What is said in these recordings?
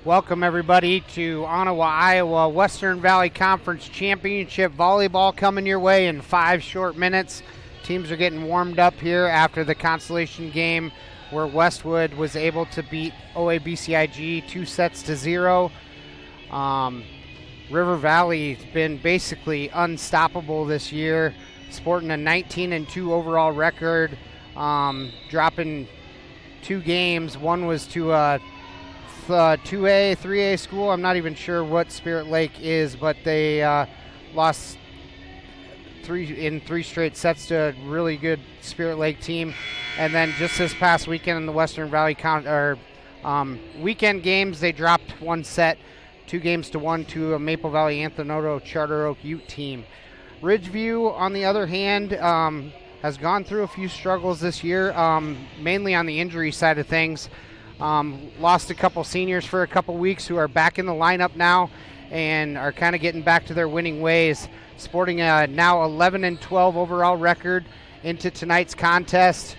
Welcome everybody to Ottawa, Iowa Western Valley Conference Championship Volleyball coming your way in 5 short minutes. Teams are getting warmed up here after the consolation game where Westwood was able to beat OABCIG 2-0. River Valley's been basically unstoppable this year, sporting a 19-2 overall record, dropping 2 games. One was to a 2A, 3A school. I'm not even sure what Spirit Lake is, but they lost 3 straight sets to a really good Spirit Lake team. And then just this past weekend in the Western Valley weekend games, they dropped 1 set, 2-1 to a Maple Valley Anthony Charter Oak Ute team. Ridgeview, on the other hand, has gone through a few struggles this year, mainly on the injury side of things. Lost a couple seniors for a couple weeks who are back in the lineup now and are kind of getting back to their winning ways, sporting a now 11-12 overall record into tonight's contest.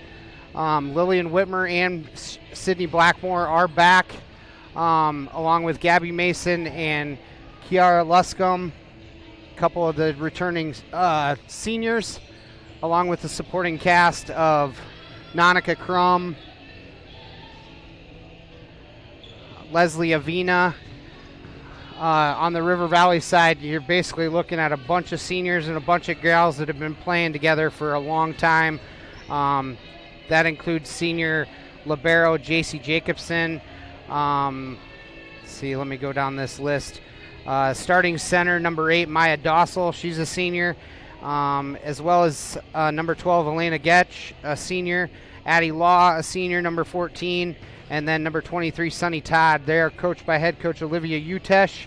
Lillian Whitmer and Sydney Blackmore are back, along with Gabby Mason and Kiara Luscombe, a couple of the returning seniors, along with the supporting cast of Nonica Crum, Leslie Avina. On the River Valley side, you're basically looking at a bunch of seniors and a bunch of gals that have been playing together for a long time. That includes senior libero JC Jacobson. Let's see, let me go down this list. Starting center, number 8, Maya Dossel, she's a senior, as well as number 12, Elena Getch, a senior, Addie Law, a senior, number 14, and then number 23, Sunny Todd. They are coached by head coach Olivia Utesh.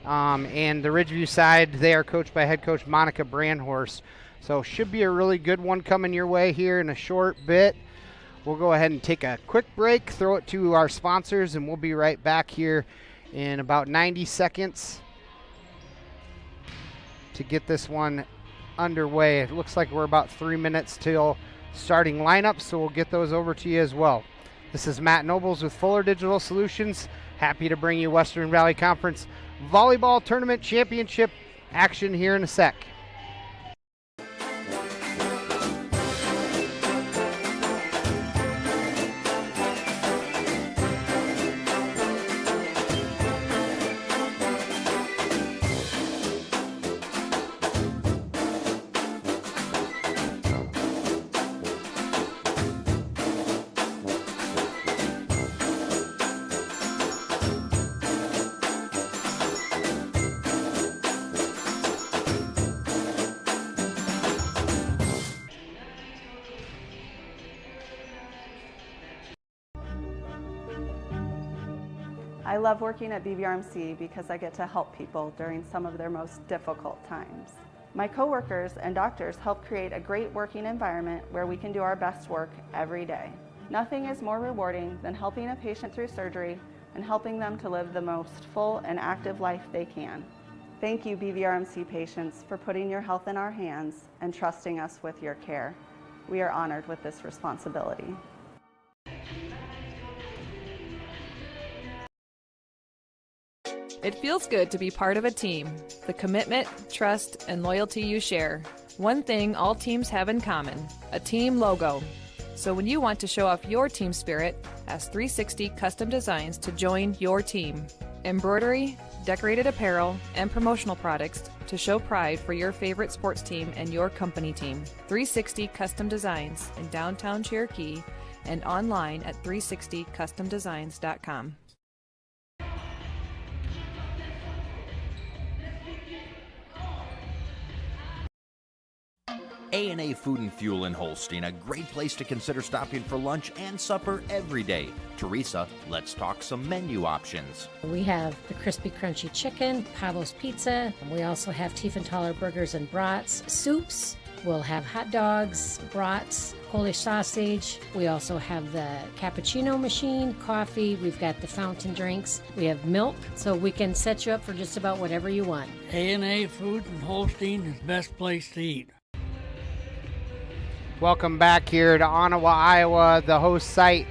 And the Ridgeview side, they are coached by head coach Monica Brandhorst. So should be a really good one coming your way here in a short bit. We'll go ahead and take a quick break, throw it to our sponsors, and we'll be right back here in about 90 seconds to get this one underway. It looks like we're about 3 minutes till starting lineup, so we'll get those over to you as well. This is Matt Nobles with Fuller Digital Solutions. Happy to bring you Western Valley Conference Volleyball Tournament Championship action here in a sec. I love working at BVRMC because I get to help people during some of their most difficult times. My coworkers and doctors help create a great working environment where we can do our best work every day. Nothing is more rewarding than helping a patient through surgery and helping them to live the most full and active life they can. Thank you, BVRMC patients, for putting your health in our hands and trusting us with your care. We are honored with this responsibility. It feels good to be part of a team. The commitment, trust, and loyalty you share. One thing all teams have in common, a team logo. So when you want to show off your team spirit, ask 360 Custom Designs to join your team. Embroidery, decorated apparel, and promotional products to show pride for your favorite sports team and your company team. 360 Custom Designs in downtown Cherokee and online at 360customdesigns.com. A&A Food and Fuel in Holstein, a great place to consider stopping for lunch and supper every day. Teresa, let's talk some menu options. We have the crispy crunchy chicken, Pablo's Pizza. We also have Tiefenthaler burgers and brats, soups. We'll have hot dogs, brats, Polish sausage. We also have the cappuccino machine, coffee. We've got the fountain drinks. We have milk, so we can set you up for just about whatever you want. A&A Food in Holstein is the best place to eat. Welcome back here to Ottawa, Iowa, the host site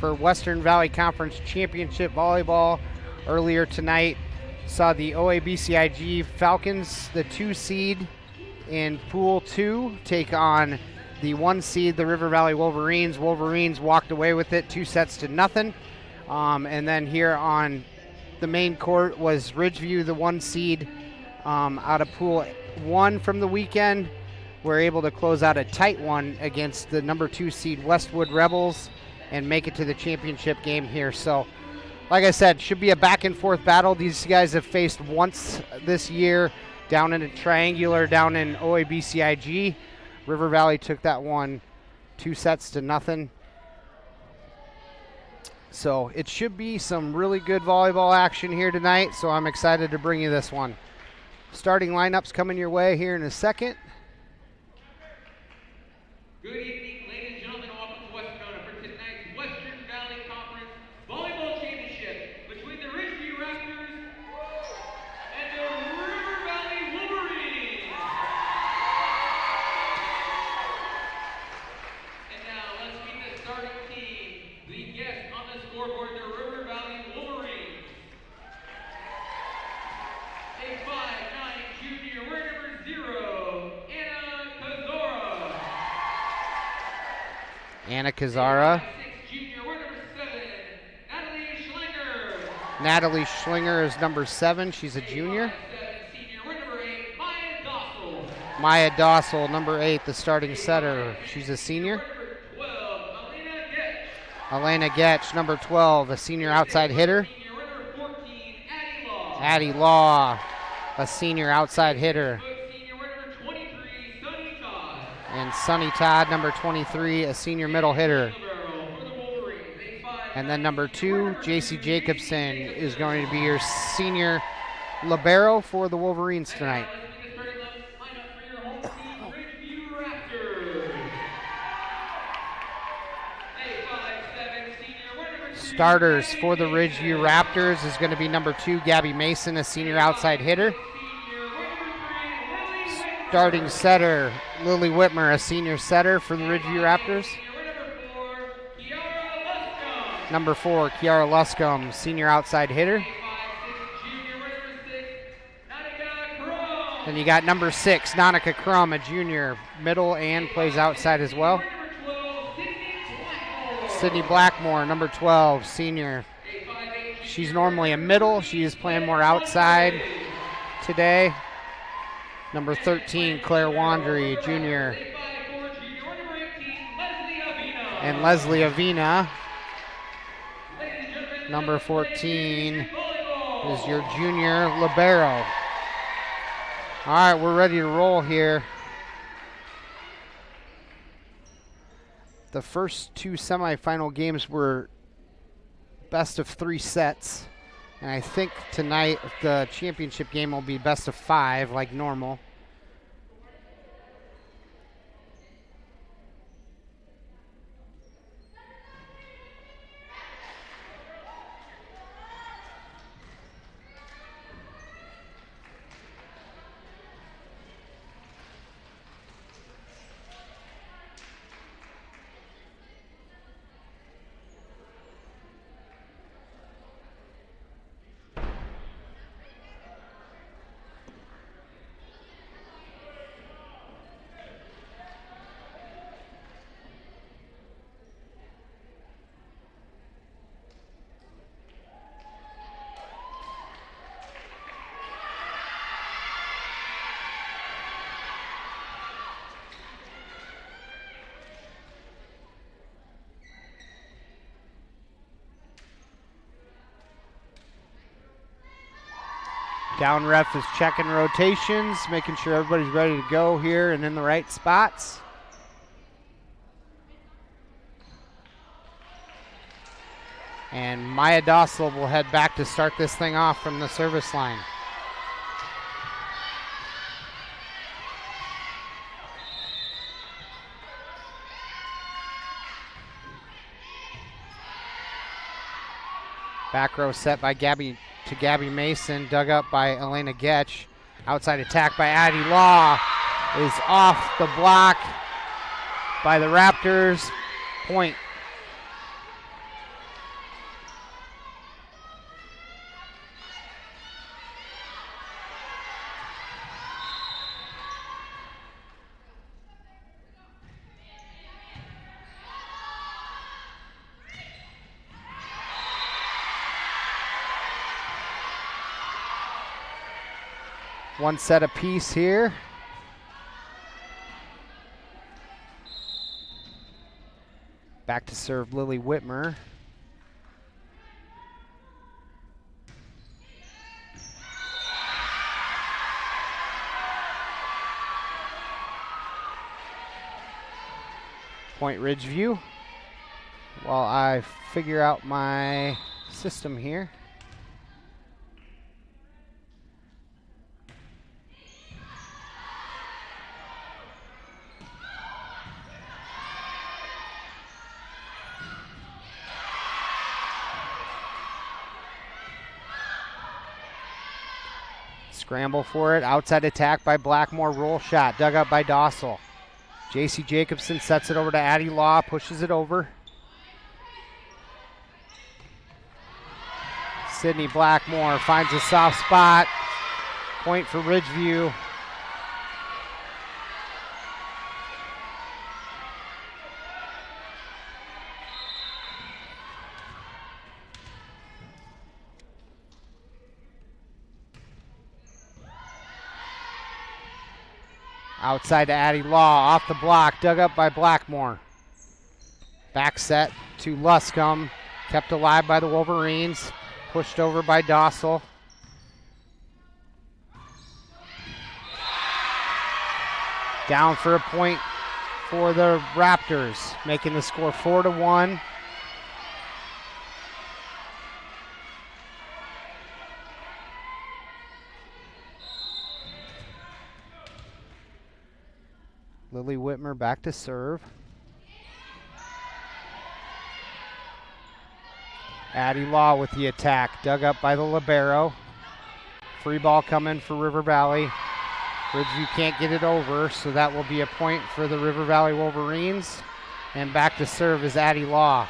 for Western Valley Conference Championship Volleyball. earlier tonight. Saw the OABCIG Falcons, the 2 seed in Pool 2, take on the 1 seed, the River Valley Wolverines. Wolverines walked away with it 2-0. And then here on the main court was Ridgeview, the 1 seed out of Pool 1 from the weekend. We're able to close out a tight one against the number 2 seed Westwood Rebels and make it to the championship game here. So, like I said, should be a back and forth battle. These guys have faced once this year down in a triangular down in OABCIG. River Valley took that one 2-0. So it should be some really good volleyball action here tonight. So I'm excited to bring you this one. Starting lineups coming your way here in a second. Good evening, ladies and gentlemen. Welcome to West Corona for tonight's Western Valley Conference Volleyball Championship between the Ridgeview Raptors and the River Valley Wolverines. And now let's meet the starting team. The guests on the scoreboard, the River Valley Wolverines. A 5'9" junior, wearing number 0, Anna Kazara. Natalie Schlinger is number 7. She's a junior. Maya Dossel, number 8, the starting setter. She's a senior. Elena Getch, number 12, a senior outside hitter. Addie Law, a senior outside hitter. And Sunny Todd, number 23, a senior middle hitter. And then number 2, JC Jacobson, is going to be your senior libero for the Wolverines tonight. Starters for the Ridgeview Raptors is going to be number 2, Gabby Mason, a senior outside hitter. Starting setter, Lily Whitmer, a senior setter for the Ridgeview Raptors. Number 4, Kiara Luscombe, senior outside hitter. Then you got number 6, Nonica Crum, a junior, middle and plays outside as well. Sydney Blackmore, number 12, senior. She's normally a middle. She is playing more outside today. Number 13, Claire Wandry, junior. And Leslie Avina, number 14, is your junior libero. All right, we're ready to roll here. The first 2 semifinal games were best of 3 sets. And I think tonight the championship game will be best of 5 like normal. Down ref is checking rotations, making sure everybody's ready to go here and in the right spots. And Maya Dossel will head back to start this thing off from the service line. Back row set by Gabby Mason, dug up by Elena Getch. Outside attack by Addie Law is off the block by the Raptors. Point. One set apiece here. Back to serve Lily Whitmer. Point Ridgeview. While I figure out my system here. Scramble for it. Outside attack by Blackmore. Roll shot. Dug up by Dossel. J.C. Jacobson sets it over to Addie Law. Pushes it over. Sydney Blackmore finds a soft spot. Point for Ridgeview. Outside to Addie Law, off the block, dug up by Blackmore. Back set to Luscombe, kept alive by the Wolverines, pushed over by Dossel. Down for a point for the Raptors, making the score 4-1. Lily Whitmer back to serve. Addie Law with the attack, dug up by the libero. Free ball coming for River Valley. Ridgeview can't get it over, so that will be a point for the River Valley Wolverines. And back to serve is Addie Law.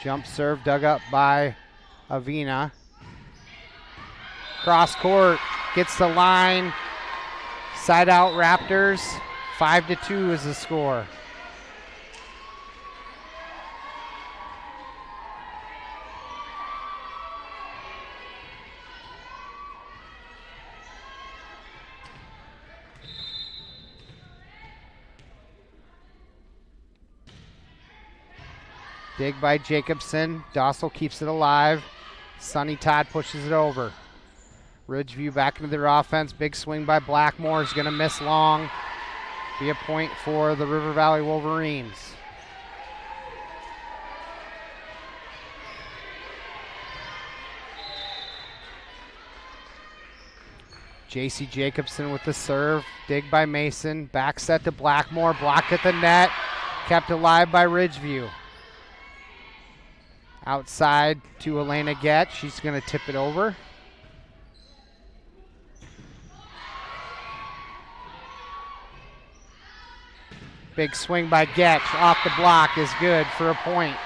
Jump serve dug up by Avina. Cross court, gets the line. Side out Raptors. 5-2 is the score. Dig by Jacobson. Dossel keeps it alive. Sonny Todd pushes it over. Ridgeview back into their offense. Big swing by Blackmore is going to miss long. Be a point for the River Valley Wolverines. J.C. Jacobson with the serve. Dig by Mason. Back set to Blackmore. Blocked at the net. Kept alive by Ridgeview. Outside to Elena Getch. She's going to tip it over. Big swing by Getch off the block is good for a point.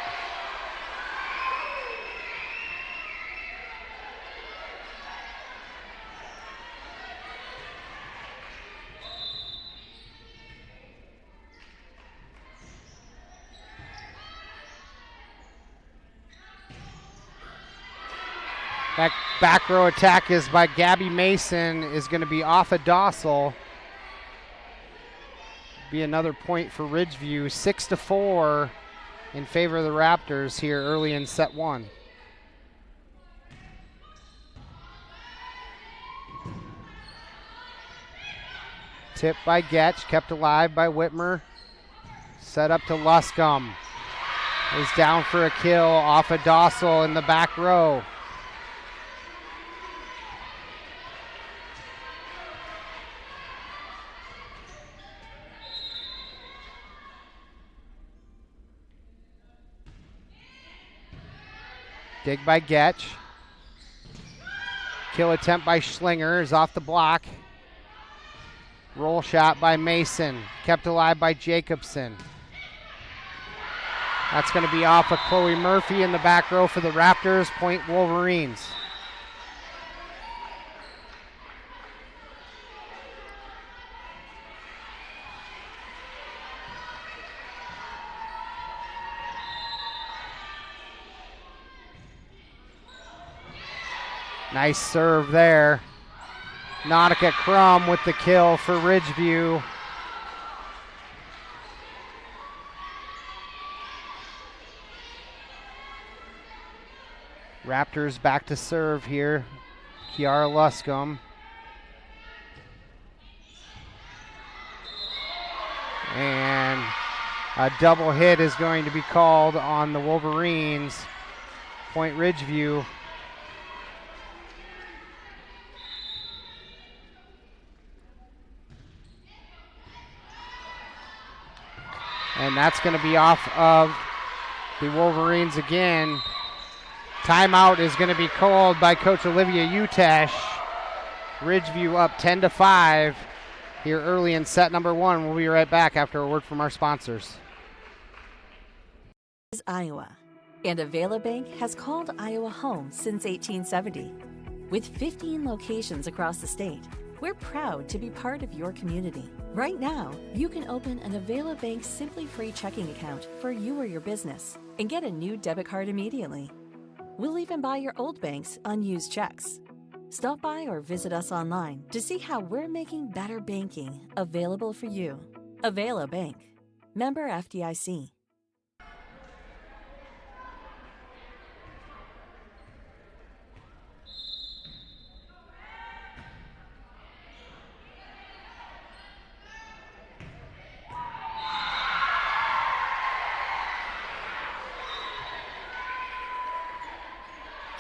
Back row attack is by Gabby Mason, is going to be off of Dossel. Be another point for Ridgeview. 6-4 in favor of the Raptors here early in set one. Tip by Getch, kept alive by Whitmer. Set up to Luscombe. Is down for a kill off of Dossel in the back row. Dig by Getch. Kill attempt by Schlinger is off the block. Roll shot by Mason. Kept alive by Jacobson. That's going to be off of Chloe Murphy in the back row for the Raptors. Point Wolverines. Nice serve there. Nautica Crum with the kill for Ridgeview. Raptors back to serve here. Kiara Luscombe. And a double hit is going to be called on the Wolverines. Point Ridgeview. And that's going to be off of the Wolverines again. Timeout is going to be called by Coach Olivia Utash. Ridgeview up 10-5 here early in set number 1. We'll be right back after a word from our sponsors. Is Iowa, and Avela Bank has called Iowa home since 1870. With 15 locations across the state, we're proud to be part of your community. Right now, you can open an Avela Bank Simply Free checking account for you or your business and get a new debit card immediately. We'll even buy your old bank's unused checks. Stop by or visit us online to see how we're making better banking available for you. Avela Bank. Member FDIC.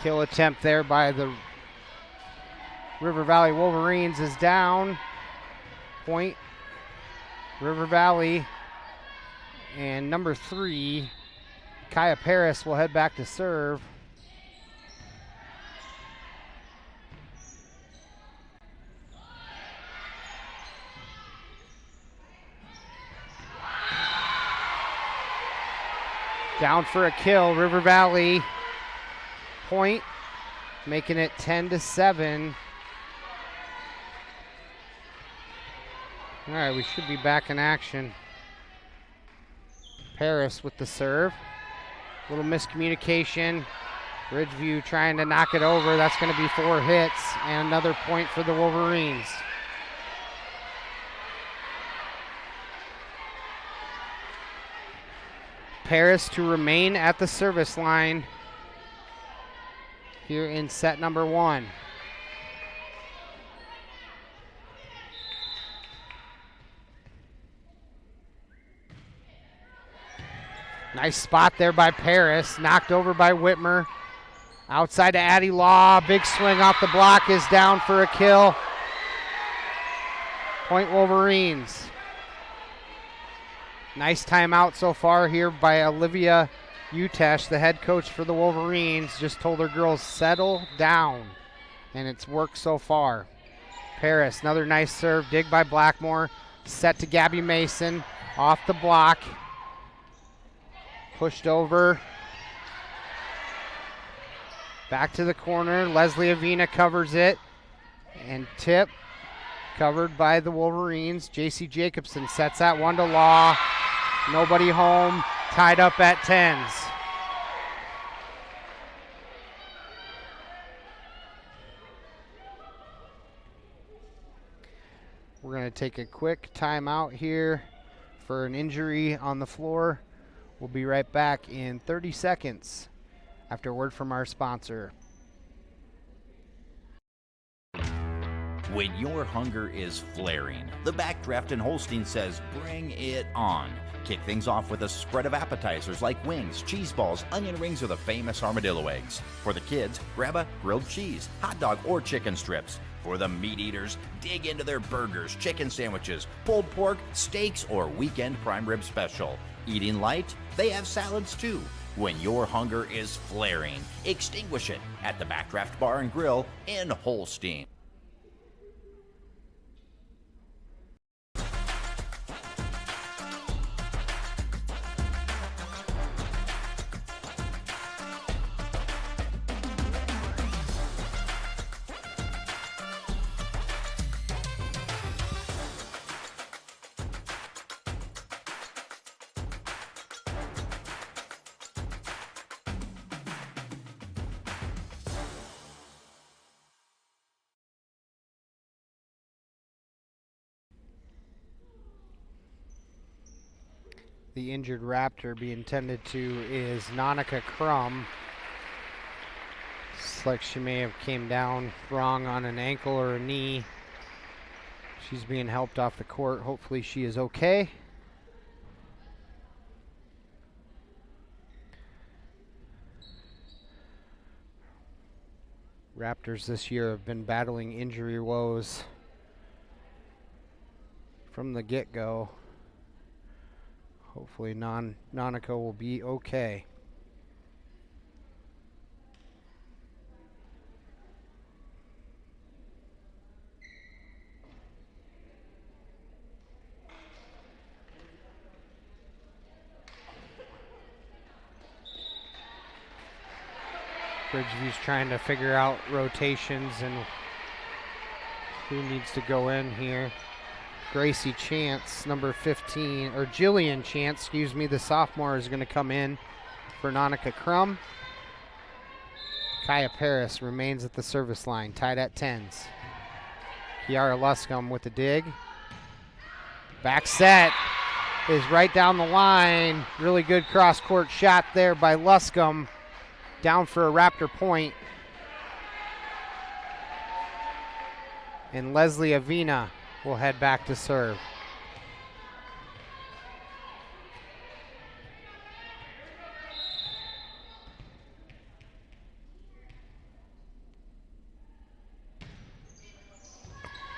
Kill attempt there by the River Valley Wolverines is down. Point River Valley. And number 3, Kaya Paris will head back to serve. Down for a kill, River Valley. Point, making it 10-7. All right, we should be back in action. Paris with the serve. Little miscommunication. Ridgeview trying to knock it over. That's going to be 4 hits and another point for the Wolverines. Paris to remain at the service line here in set number 1. Nice spot there by Paris, knocked over by Whitmer. Outside to Addie Law, big swing off the block is down for a kill. Point Wolverines. Nice timeout so far here by Olivia Utash, the head coach for the Wolverines. Just told her girls settle down, and it's worked so far. Paris, another nice serve, dig by Blackmore, set to Gabby Mason, off the block, pushed over, back to the corner. Leslie Avina covers it, and tip covered by the Wolverines. JC Jacobson sets that one to Law. Nobody home, tied up at 10s. We're going to take a quick timeout here for an injury on the floor. We'll be right back in 30 seconds after a word from our sponsor. When your hunger is flaring, the Backdraft in Holstein says bring it on. Kick things off with a spread of appetizers like wings, cheese balls, onion rings, or the famous armadillo eggs. For the kids, grab a grilled cheese, hot dog, or chicken strips. For the meat eaters, dig into their burgers, chicken sandwiches, pulled pork, steaks, or weekend prime rib special. Eating light? They have salads too. When your hunger is flaring, extinguish it at the Backdraft Bar and Grill in Holstein. The injured Raptor being tended to is Nanika Crum. Looks like she may have came down wrong on an ankle or a knee. She's being helped off the court. Hopefully she is okay. Raptors this year have been battling injury woes from the get-go. Hopefully Nanika will be okay. Bridgeview's trying to figure out rotations and who needs to go in here. Gracie Chance, number 15, or Jillian Chance, excuse me, the sophomore is going to come in for Nanika Crum. Kaya Paris remains at the service line, tied at 10s. Kiara Luscombe with the dig. Back set is right down the line. Really good cross-court shot there by Luscombe. Down for a Raptor point. And Leslie Avina will head back to serve.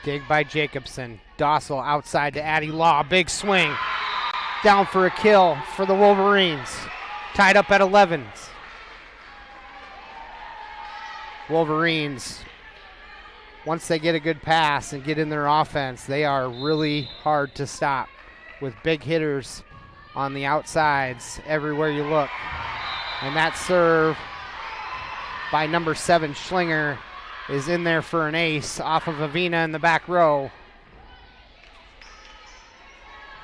Dig by Jacobson. Dossel outside to Addie Law. Big swing. Down for a kill for the Wolverines. Tied up at 11s. Wolverines, once they get a good pass and get in their offense, they are really hard to stop with big hitters on the outsides everywhere you look. And that serve by number 7 Schlinger is in there for an ace off of Avina in the back row.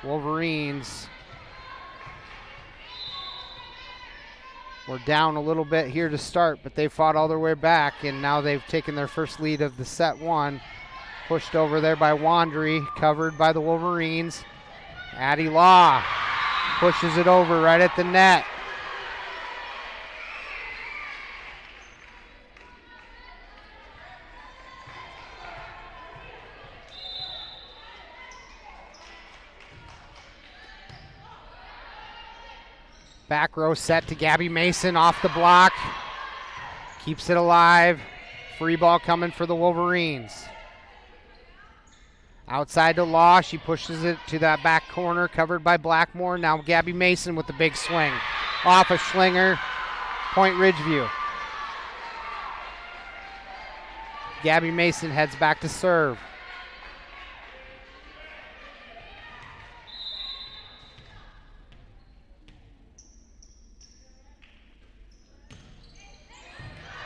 Wolverines were down a little bit here to start, but they fought all their way back, and now they've taken their first lead of the set one. Pushed over there by Wandry, covered by the Wolverines. Addie Law pushes it over right at the net. Back row set to Gabby Mason off the block. Keeps it alive. Free ball coming for the Wolverines. Outside to Law. She pushes it to that back corner, covered by Blackmore. Now Gabby Mason with the big swing. Off a Schlinger. Point Ridgeview. Gabby Mason heads back to serve.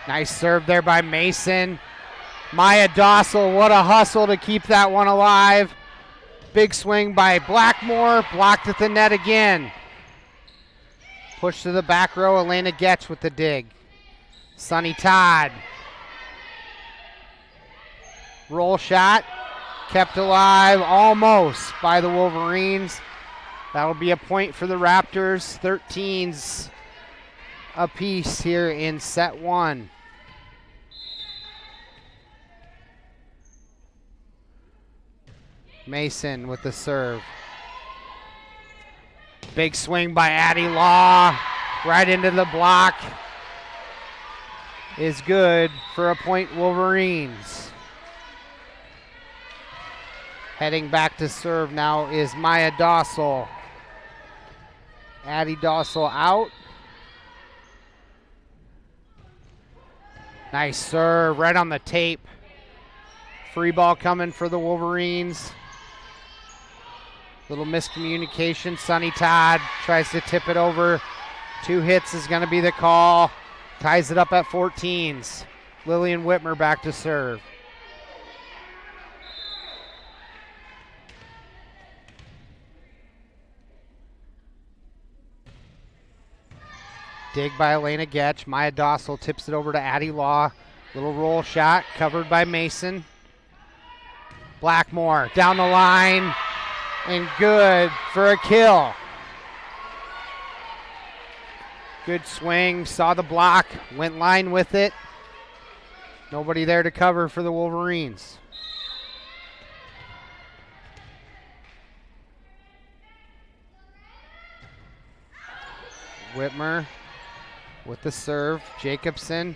Nice serve there by Mason. Maya Dossel, what a hustle to keep that one alive. Big swing by Blackmore, blocked at the net again. Push to the back row, Elena Getch with the dig. Sunny Todd. Roll shot, kept alive almost by the Wolverines. That'll be a point for the Raptors. 13s apiece here in set one. Mason with the serve. Big swing by Addie Law. Right into the block. Is good for a point Wolverines. Heading back to serve now is Maya Dossel. Addie Dossel out. Nice serve right on the tape. Free ball coming for the Wolverines. Little miscommunication. Sunny Todd tries to tip it over. 2 hits is going to be the call. Ties it up at 14s. Lillian Whitmer back to serve. Dig by Elena Getch. Maya Dossel tips it over to Addie Law. Little roll shot covered by Mason. Blackmore down the line and good for a kill. Good swing, saw the block, went line with it. Nobody there to cover for the Wolverines. Whitmer with the serve, Jacobson.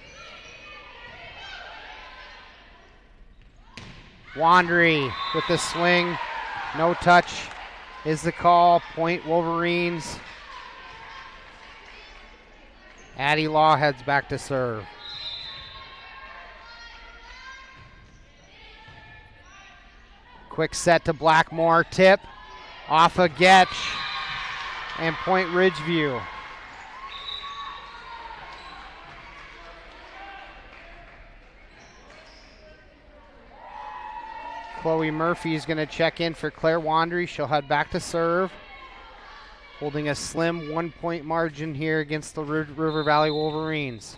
Wandry with the swing, no touch is the call, point Wolverines. Addie Law heads back to serve. Quick set to Blackmore, tip, off a Getch, and point Ridgeview. Chloe Murphy is going to check in for Claire Wandry. She'll head back to serve. Holding a slim 1-point margin here against the River Valley Wolverines.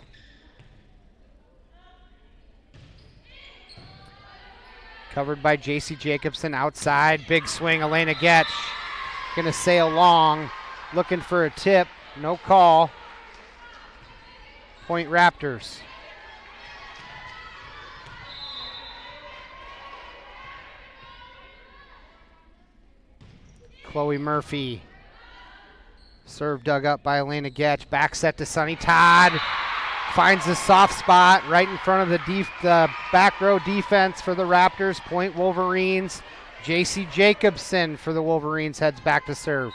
Covered by JC Jacobson outside. Big swing, Elena Getch. Going to sail long. Looking for a tip. No call. Point Raptors. Chloe Murphy. Serve dug up by Elena Getch. Back set to Sunny Todd. Finds the soft spot right in front of the back row defense for the Raptors. Point Wolverines. JC Jacobson for the Wolverines heads back to serve.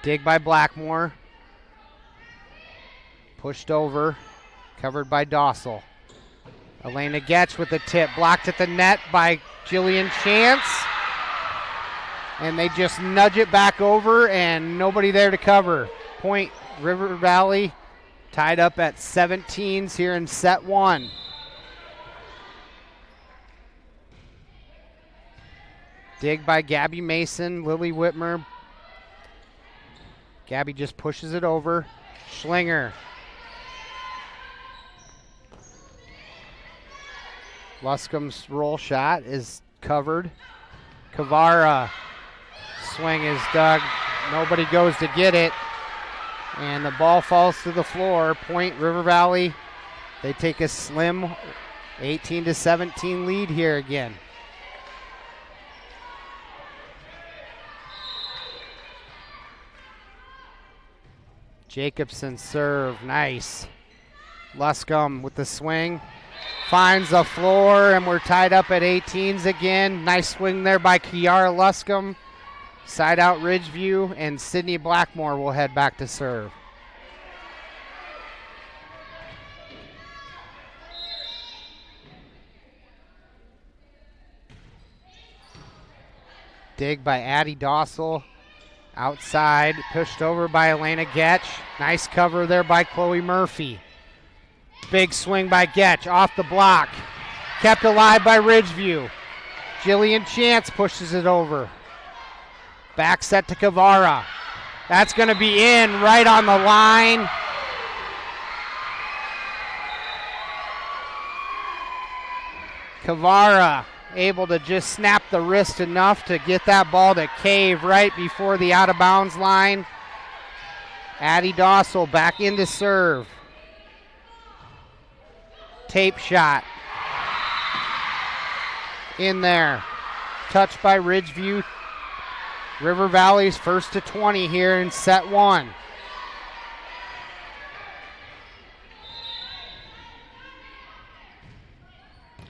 Dig by Blackmore. Pushed over. Covered by Dossel. Elena Getch with the tip. Blocked at the net by Jillian Chance. And they just nudge it back over and nobody there to cover. Point River Valley tied up at 17s here in set one. Dig by Gabby Mason, Lily Whitmer. Gabby just pushes it over. Schlinger. Luscombe's roll shot is covered. Kavara. Swing is dug. Nobody goes to get it. And the ball falls to the floor. Point River Valley. They take a slim 18-17 lead here again. Jacobson serve. Nice. Luscombe with the swing. Finds the floor, and we're tied up at 18s again. Nice swing there by Kiara Luscombe. Side out Ridgeview, and Sydney Blackmore will head back to serve. Dig by Addie Dossel. Outside, pushed over by Elena Getch. Nice cover there by Chloe Murphy. Big swing by Getch, off the block. Kept alive by Ridgeview. Jillian Chance pushes it over. Back set to Kavara. That's going to be in right on the line. Kavara able to just snap the wrist enough to get that ball to cave right before the out of bounds line. Addie Dossel back into serve. Tape shot. In there. Touched by Ridgeview. River Valley's first to 20 here in set one.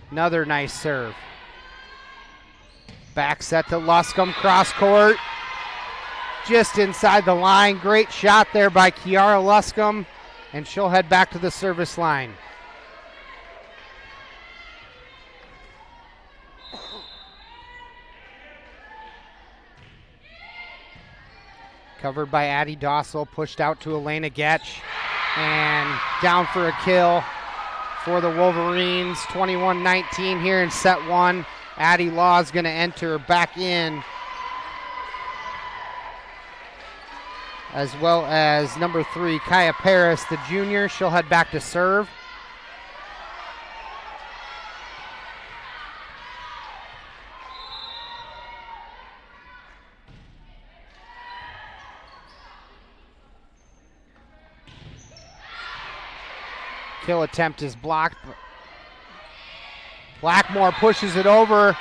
Another nice serve. Back set to Luscombe, cross court. Just inside the line. Great shot there by Kiara Luscombe, and she'll head back to the service line. Covered by Addie Dossel, pushed out to Elena Getch, and down for a kill for the Wolverines. 21-19 here in set one. Addie Law is going to enter back in, as well as number 3, Kaya Paris, the junior. She'll head back to serve. Kill attempt is blocked. Blackmore pushes it over.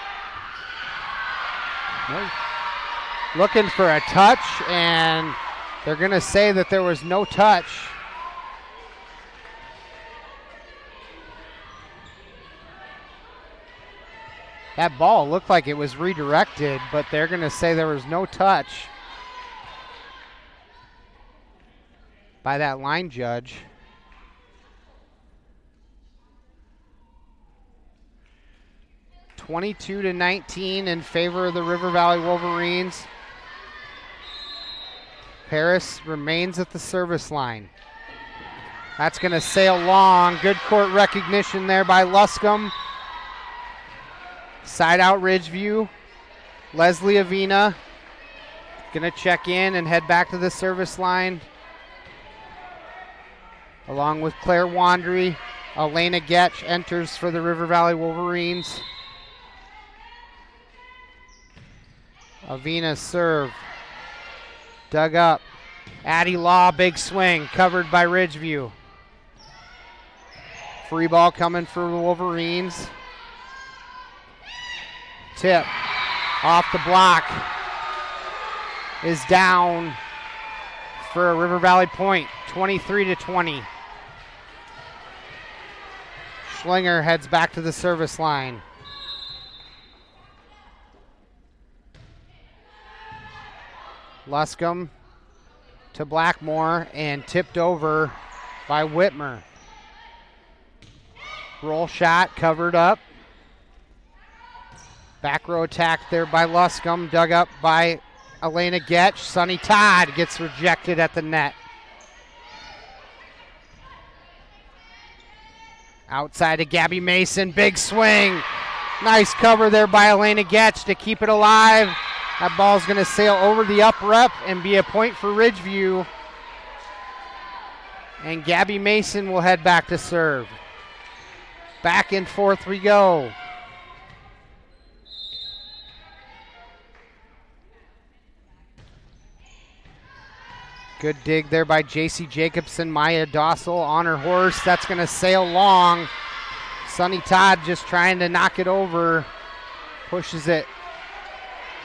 Looking for a touch, and they're going to say that there was no touch. That ball looked like it was redirected, but they're going to say there was no touch by that line judge. (22-19) in favor of the River Valley Wolverines. Paris remains at the service line. That's going to sail long. Good court recognition there by Luscombe. Side out Ridgeview. Leslie Avina going to check in and head back to the service line. Along with Claire Wandry, Elena Getch enters for the River Valley Wolverines. Avina serve. Dug up. Addie Law, big swing, covered by Ridgeview. Free ball coming for the Wolverines. Tip off the block is down for a River Valley point, 23-20. Schlinger heads back to the service line. Luscombe to Blackmore and tipped over by Whitmer. Roll shot covered up. Back row attack there by Luscombe, dug up by Elena Getch. Sonny Todd gets rejected at the net. Outside to Gabby Mason, big swing. Nice cover there by Elena Getch to keep it alive. That ball's going to sail over the up rep and be a point for Ridgeview. And Gabby Mason will head back to serve. Back and forth we go. Good dig there by J.C. Jacobson. Maya Dossel on her horse. That's going to sail long. Sonny Todd just trying to knock it over. Pushes it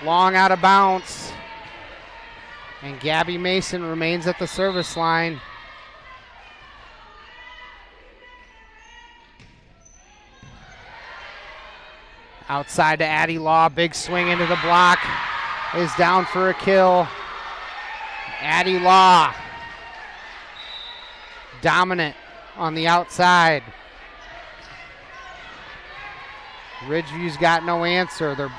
long out of bounds. And Gabby Mason remains at the service line. Outside to Addie Law. Big swing into the block. Is down for a kill. Addie Law, dominant on the outside. Ridgeview's got no answer. They're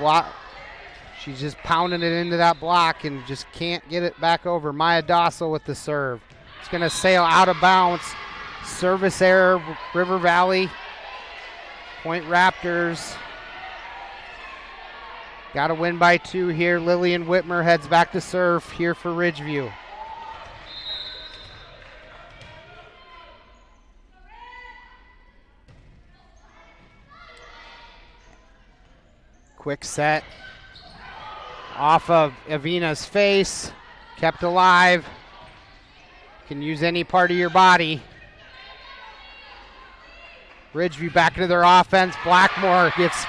she's just pounding it into that block and just can't get it back over. Maya Dossel with the serve. It's going to sail out of bounds. Service error, River Valley. Point Raptors. Got to win by 2 here. Lillian Whitmer heads back to serve here for Ridgeview. Quick set. Off of Avina's face. Kept alive. Can use any part of your body. Ridgeview back into their offense. Blackmore gets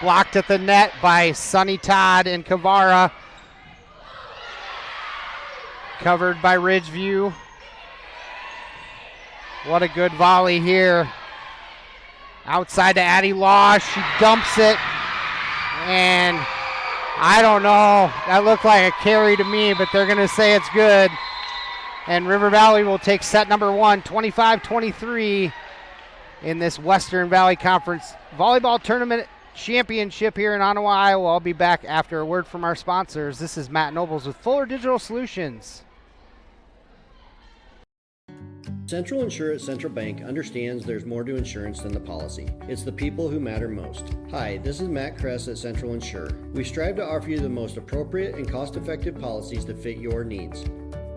blocked at the net by Sonny Todd and Kavara. Covered by Ridgeview. What a good volley here. Outside to Addie Law. She dumps it. And I don't know. That looked like a carry to me, but they're going to say it's good. And River Valley will take set number 1, 25-23 in this Western Valley Conference Volleyball Tournament Championship here in Ottawa, Iowa. I'll be back after a word from our sponsors. This is Matt Nobles with Fuller Digital Solutions. Central Insurance Central Bank understands there's more to insurance than the policy. It's the people who matter most. Hi, this is Matt Kress at Central Insure. We strive to offer you the most appropriate and cost-effective policies that fit your needs.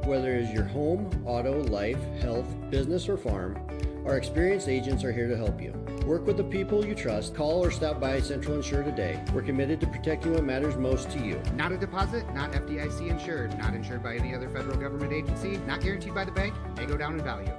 Whether it is your home, auto, life, health, business, or farm, our experienced agents are here to help you. Work with the people you trust. Call or stop by Central Insure today. We're committed to protecting what matters most to you. Not a deposit, not FDIC insured, not insured by any other federal government agency, not guaranteed by the bank, may go down in value.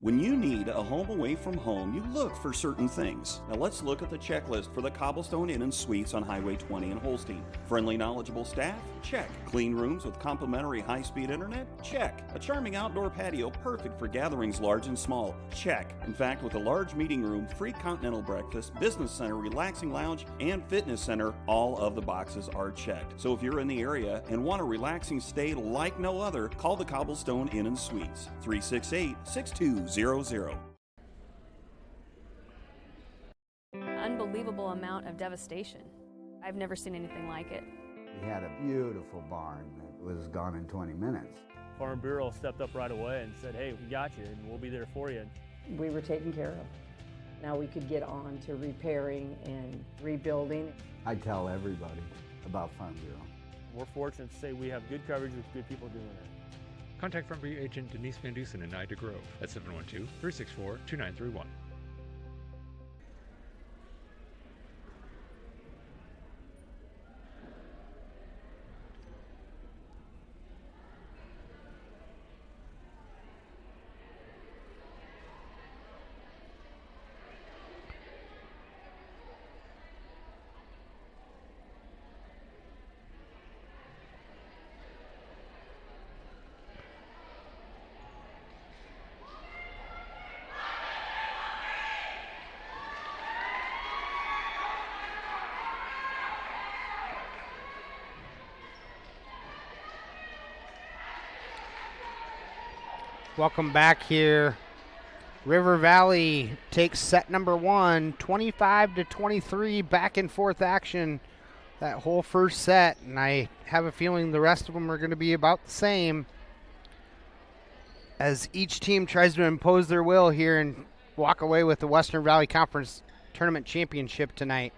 When you need a home away from home, you look for certain things. Now let's look at the checklist for the Cobblestone Inn and Suites on Highway 20 in Holstein. Friendly, knowledgeable staff? Check. Clean rooms with complimentary high-speed internet? Check. A charming outdoor patio perfect for gatherings large and small? Check. In fact, with a large meeting room, free continental breakfast, business center, relaxing lounge, and fitness center, all of the boxes are checked. So if you're in the area and want a relaxing stay like no other, call the Cobblestone Inn and Suites, 368-6200. Unbelievable amount of devastation. I've never seen anything like it. We had a beautiful barn that was gone in 20 minutes. Farm Bureau stepped up right away and said, hey, we got you and we'll be there for you. We were taken care of. Now we could get on to repairing and rebuilding. I tell everybody about Farm Bureau. We're fortunate to say we have good coverage with good people doing it. Contact Farm Bureau agent Denise Van Dusen in Ida Grove at 712-364-2931. Welcome back here. River Valley takes set number 1, 25-23, back and forth action that whole first set, and I have a feeling the rest of them are going to be about the same as each team tries to impose their will here and walk away with the Western Valley Conference Tournament Championship tonight.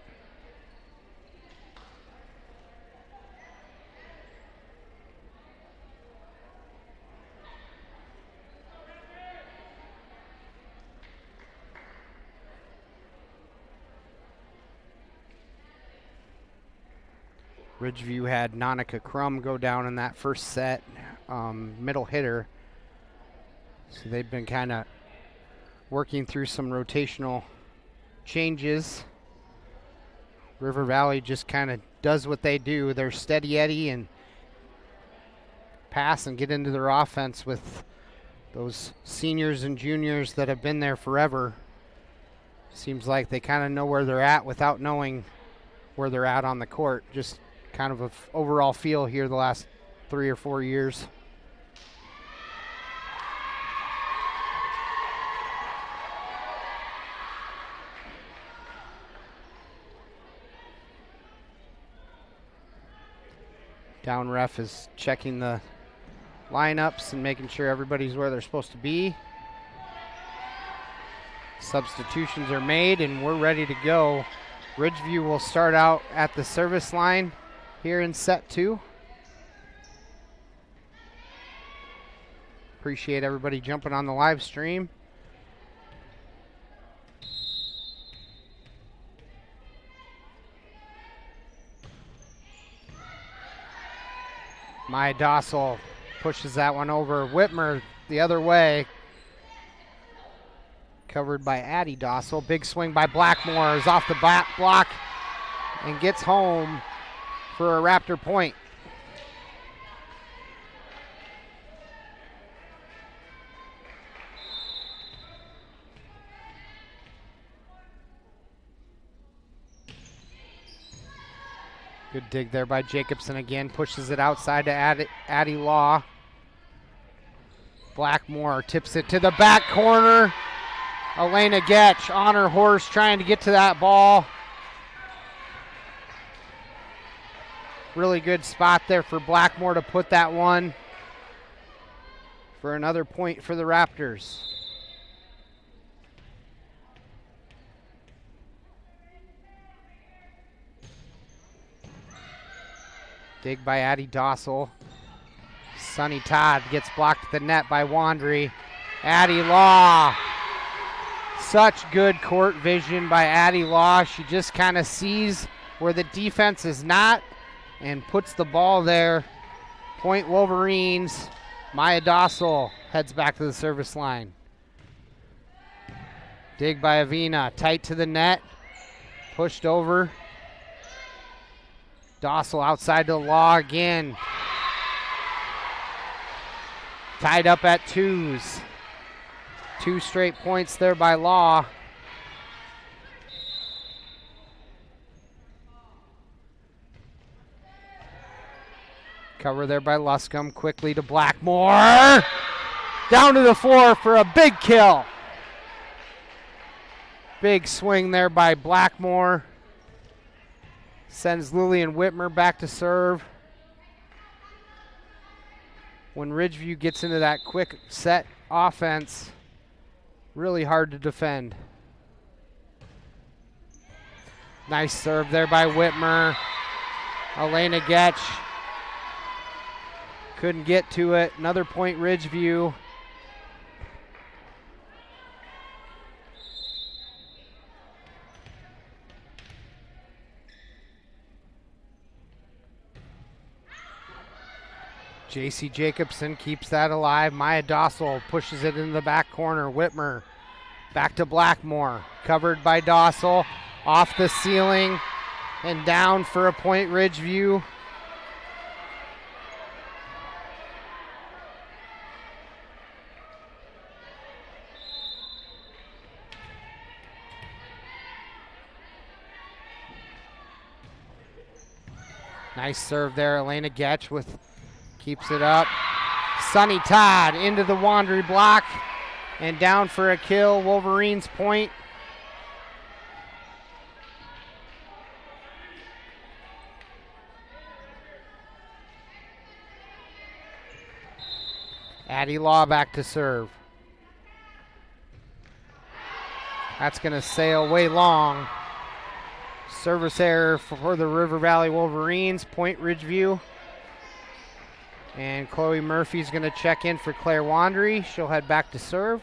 Ridgeview had Nanika Crum go down in that first set, middle hitter. So they've been kind of working through some rotational changes. River Valley just kind of does what they do. They're steady Eddie and pass and get into their offense with those seniors and juniors that have been there forever. Seems like they kind of know where they're at without knowing where they're at on the court. Just kind of an overall feel here the last 3 or 4 years. Down ref is checking the lineups and making sure everybody's where they're supposed to be. Substitutions are made and we're ready to go. Ridgeview will start out at the service line here in set 2. Appreciate everybody jumping on the live stream. Maya Dossel pushes that one over. Whitmer the other way. Covered by Addie Dossel. Big swing by Blackmore is off the back block and gets home for a Raptor point. Good dig there by Jacobson again. Pushes it outside to Addie Law. Blackmore tips it to the back corner. Elena Getch on her horse trying to get to that ball. Really good spot there for Blackmore to put that one for another point for the Raptors. Dig by Addie Dossel. Sonny Todd gets blocked at the net by Wandry. Addie Law. Such good court vision by Addie Law. She just kind of sees where the defense is not and puts the ball there. Point Wolverines. Maya Dossel heads back to the service line. Dig by Avina, tight to the net, pushed over. Dossel outside to Law again. Tied up at 2s. 2 straight points there by Law. Cover there by Luscombe, quickly to Blackmore. Down to the floor for a big kill. Big swing there by Blackmore. Sends Lillian Whitmer back to serve. When Ridgeview gets into that quick set offense, really hard to defend. Nice serve there by Whitmer. Elena Getch couldn't get to it. Another point, Ridgeview. J.C. Jacobson keeps that alive. Maya Dossel pushes it in the back corner. Whitmer back to Blackmore. Covered by Dossel. Off the ceiling and down for a point, Ridgeview. Nice serve there. Elena Getch keeps it up. Sunny Todd into the Wandry block and down for a kill. Wolverines point. Addie Law back to serve. That's going to sail way long. Service error for the River Valley Wolverines. Point Ridgeview. And Chloe Murphy's going to check in for Claire Wandry. She'll head back to serve.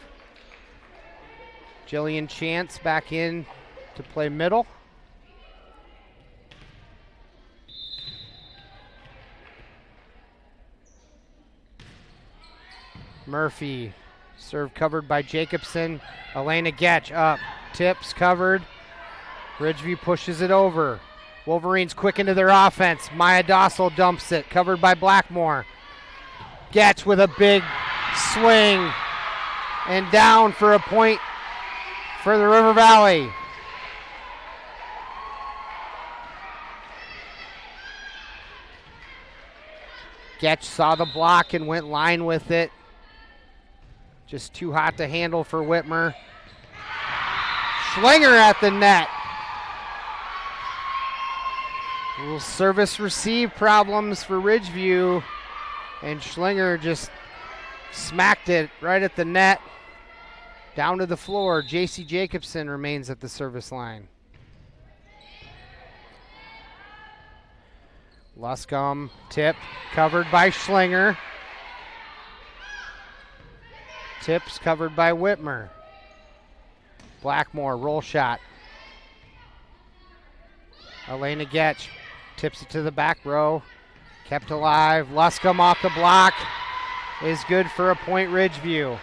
Jillian Chance back in to play middle. Murphy, serve covered by Jacobson. Elena Getch up, tips covered. Ridgeview pushes it over. Wolverines quick into their offense. Maya Dossel dumps it, covered by Blackmore. Getch with a big swing and down for a point for the River Valley. Getch saw the block and went line with it. Just too hot to handle for Whitmer. Schlinger at the net. Little service receive problems for Ridgeview. And Schlinger just smacked it right at the net. Down to the floor. J.C. Jacobson remains at the service line. Luscombe tip covered by Schlinger. Tips covered by Whitmer. Blackmore roll shot. Elena Getch tips it to the back row. Kept alive. Luscombe off the block is good for a point, Ridgeview.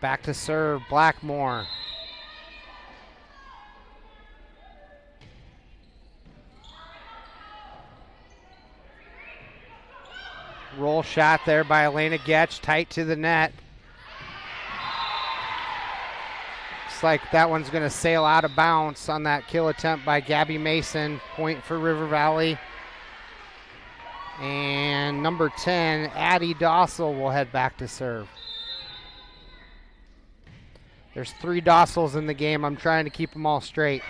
Back to serve, Blackmore. Roll shot there by Elena Getch, tight to the net. Looks like that one's going to sail out of bounds on that kill attempt by Gabby Mason. Point for River Valley. And number 10, Addie Dossel will head back to serve. There's 3 Dossels in the game. I'm trying to keep them all straight.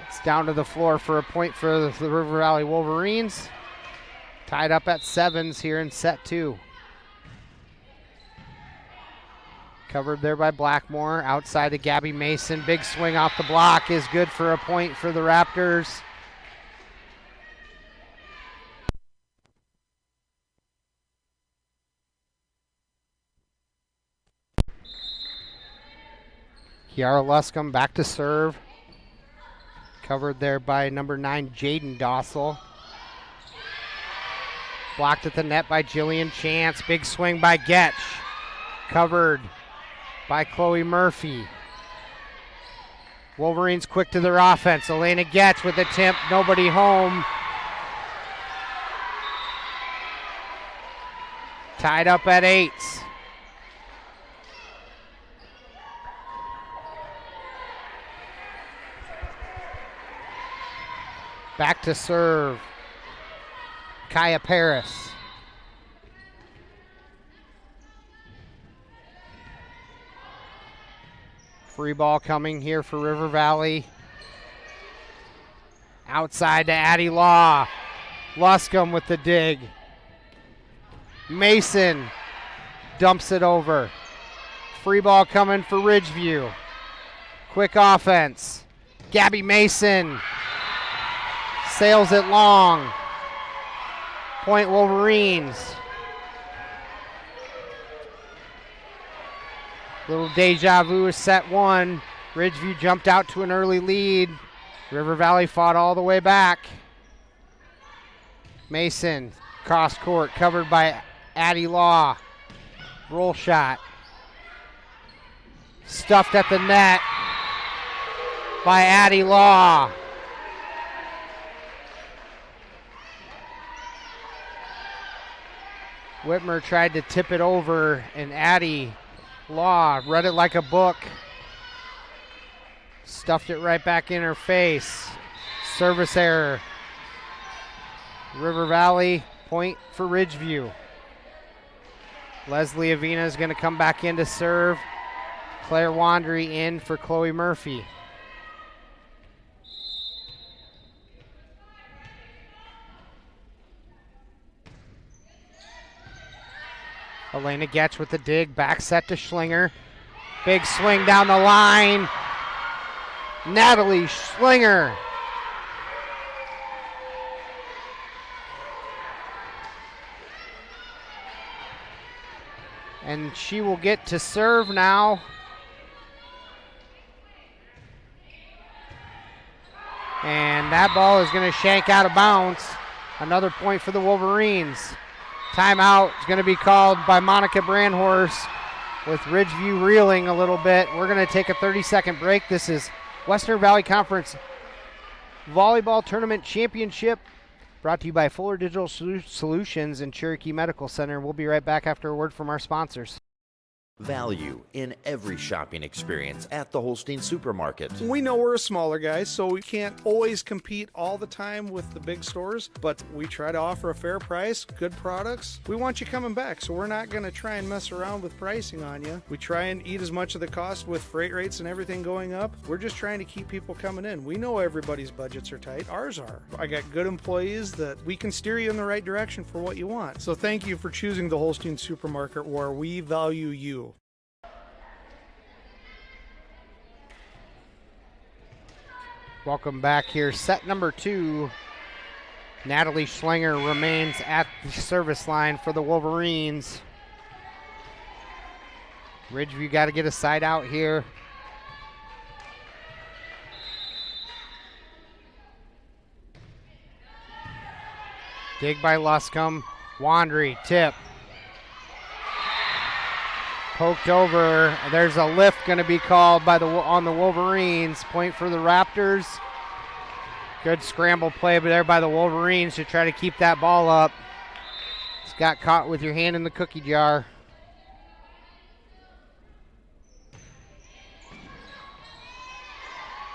It's down to the floor for a point for the River Valley Wolverines. Tied up at 7s here in set 2. Covered there by Blackmore. Outside to Gabby Mason. Big swing off the block is good for a point for the Raptors. Kiara Luscombe back to serve. Covered there by number 9, Jaden Dossel. Blocked at the net by Jillian Chance. Big swing by Getch. Covered by Chloe Murphy. Wolverines quick to their offense. Elena Getch with a tip. Nobody home. Tied up at 8. Back to serve. Kaya Paris. Free ball coming here for River Valley. Outside to Addie Law. Luscombe with the dig. Mason dumps it over. Free ball coming for Ridgeview. Quick offense. Gabby Mason sails it long. Point Wolverines. Little deja vu is set 1. Ridgeview jumped out to an early lead. River Valley fought all the way back. Mason, cross court, covered by Addie Law. Roll shot. Stuffed at the net by Addie Law. Whitmer tried to tip it over, and Addie Law read it like a book. Stuffed it right back in her face. Service error. River Valley, point for Ridgeview. Leslie Avina is going to come back in to serve. Claire Wandry in for Chloe Murphy. Elena Getch with the dig, back set to Schlinger. Big swing down the line. Natalie Schlinger. And she will get to serve now. And that ball is going to shank out of bounds. Another point for the Wolverines. Timeout is going to be called by Monica Brandhorst with Ridgeview reeling a little bit. We're going to take a 30-second break. This is Western Valley Conference Volleyball Tournament Championship brought to you by Fuller Digital Solutions and Cherokee Medical Center. We'll be right back after a word from our sponsors. Value in every shopping experience at the Holstein Supermarket. We know we're a smaller guy, so we can't always compete all the time with the big stores, but we try to offer a fair price, good products. We want you coming back, so we're not going to try and mess around with pricing on you. We try and eat as much of the cost with freight rates and everything going up. We're just trying to keep people coming in. We know everybody's budgets are tight. Ours are. I got good employees that we can steer you in the right direction for what you want. So thank you for choosing the Holstein Supermarket, where we value you. Welcome back here. Set number 2. Natalie Schlinger remains at the service line for the Wolverines. Ridgeview got to get a side out here. Dig by Luscombe. Wandry, tip. Poked over. There's a lift going to be called by on the Wolverines. Point for the Raptors. Good scramble play there by the Wolverines to try to keep that ball up. It's got caught with your hand in the cookie jar.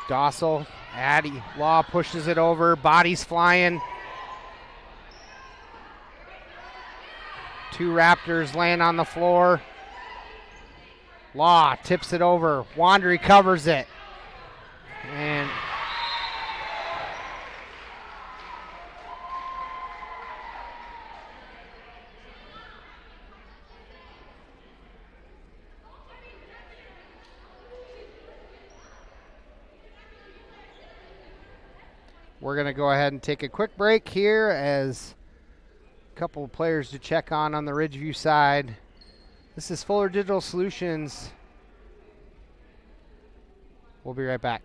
Dossel, Addie Law pushes it over. Bodies flying. 2 Raptors laying on the floor. Law tips it over. Wandry covers it. And we're going to go ahead and take a quick break here as a couple of players to check on the Ridgeview side. This is Fuller Digital Solutions. We'll be right back.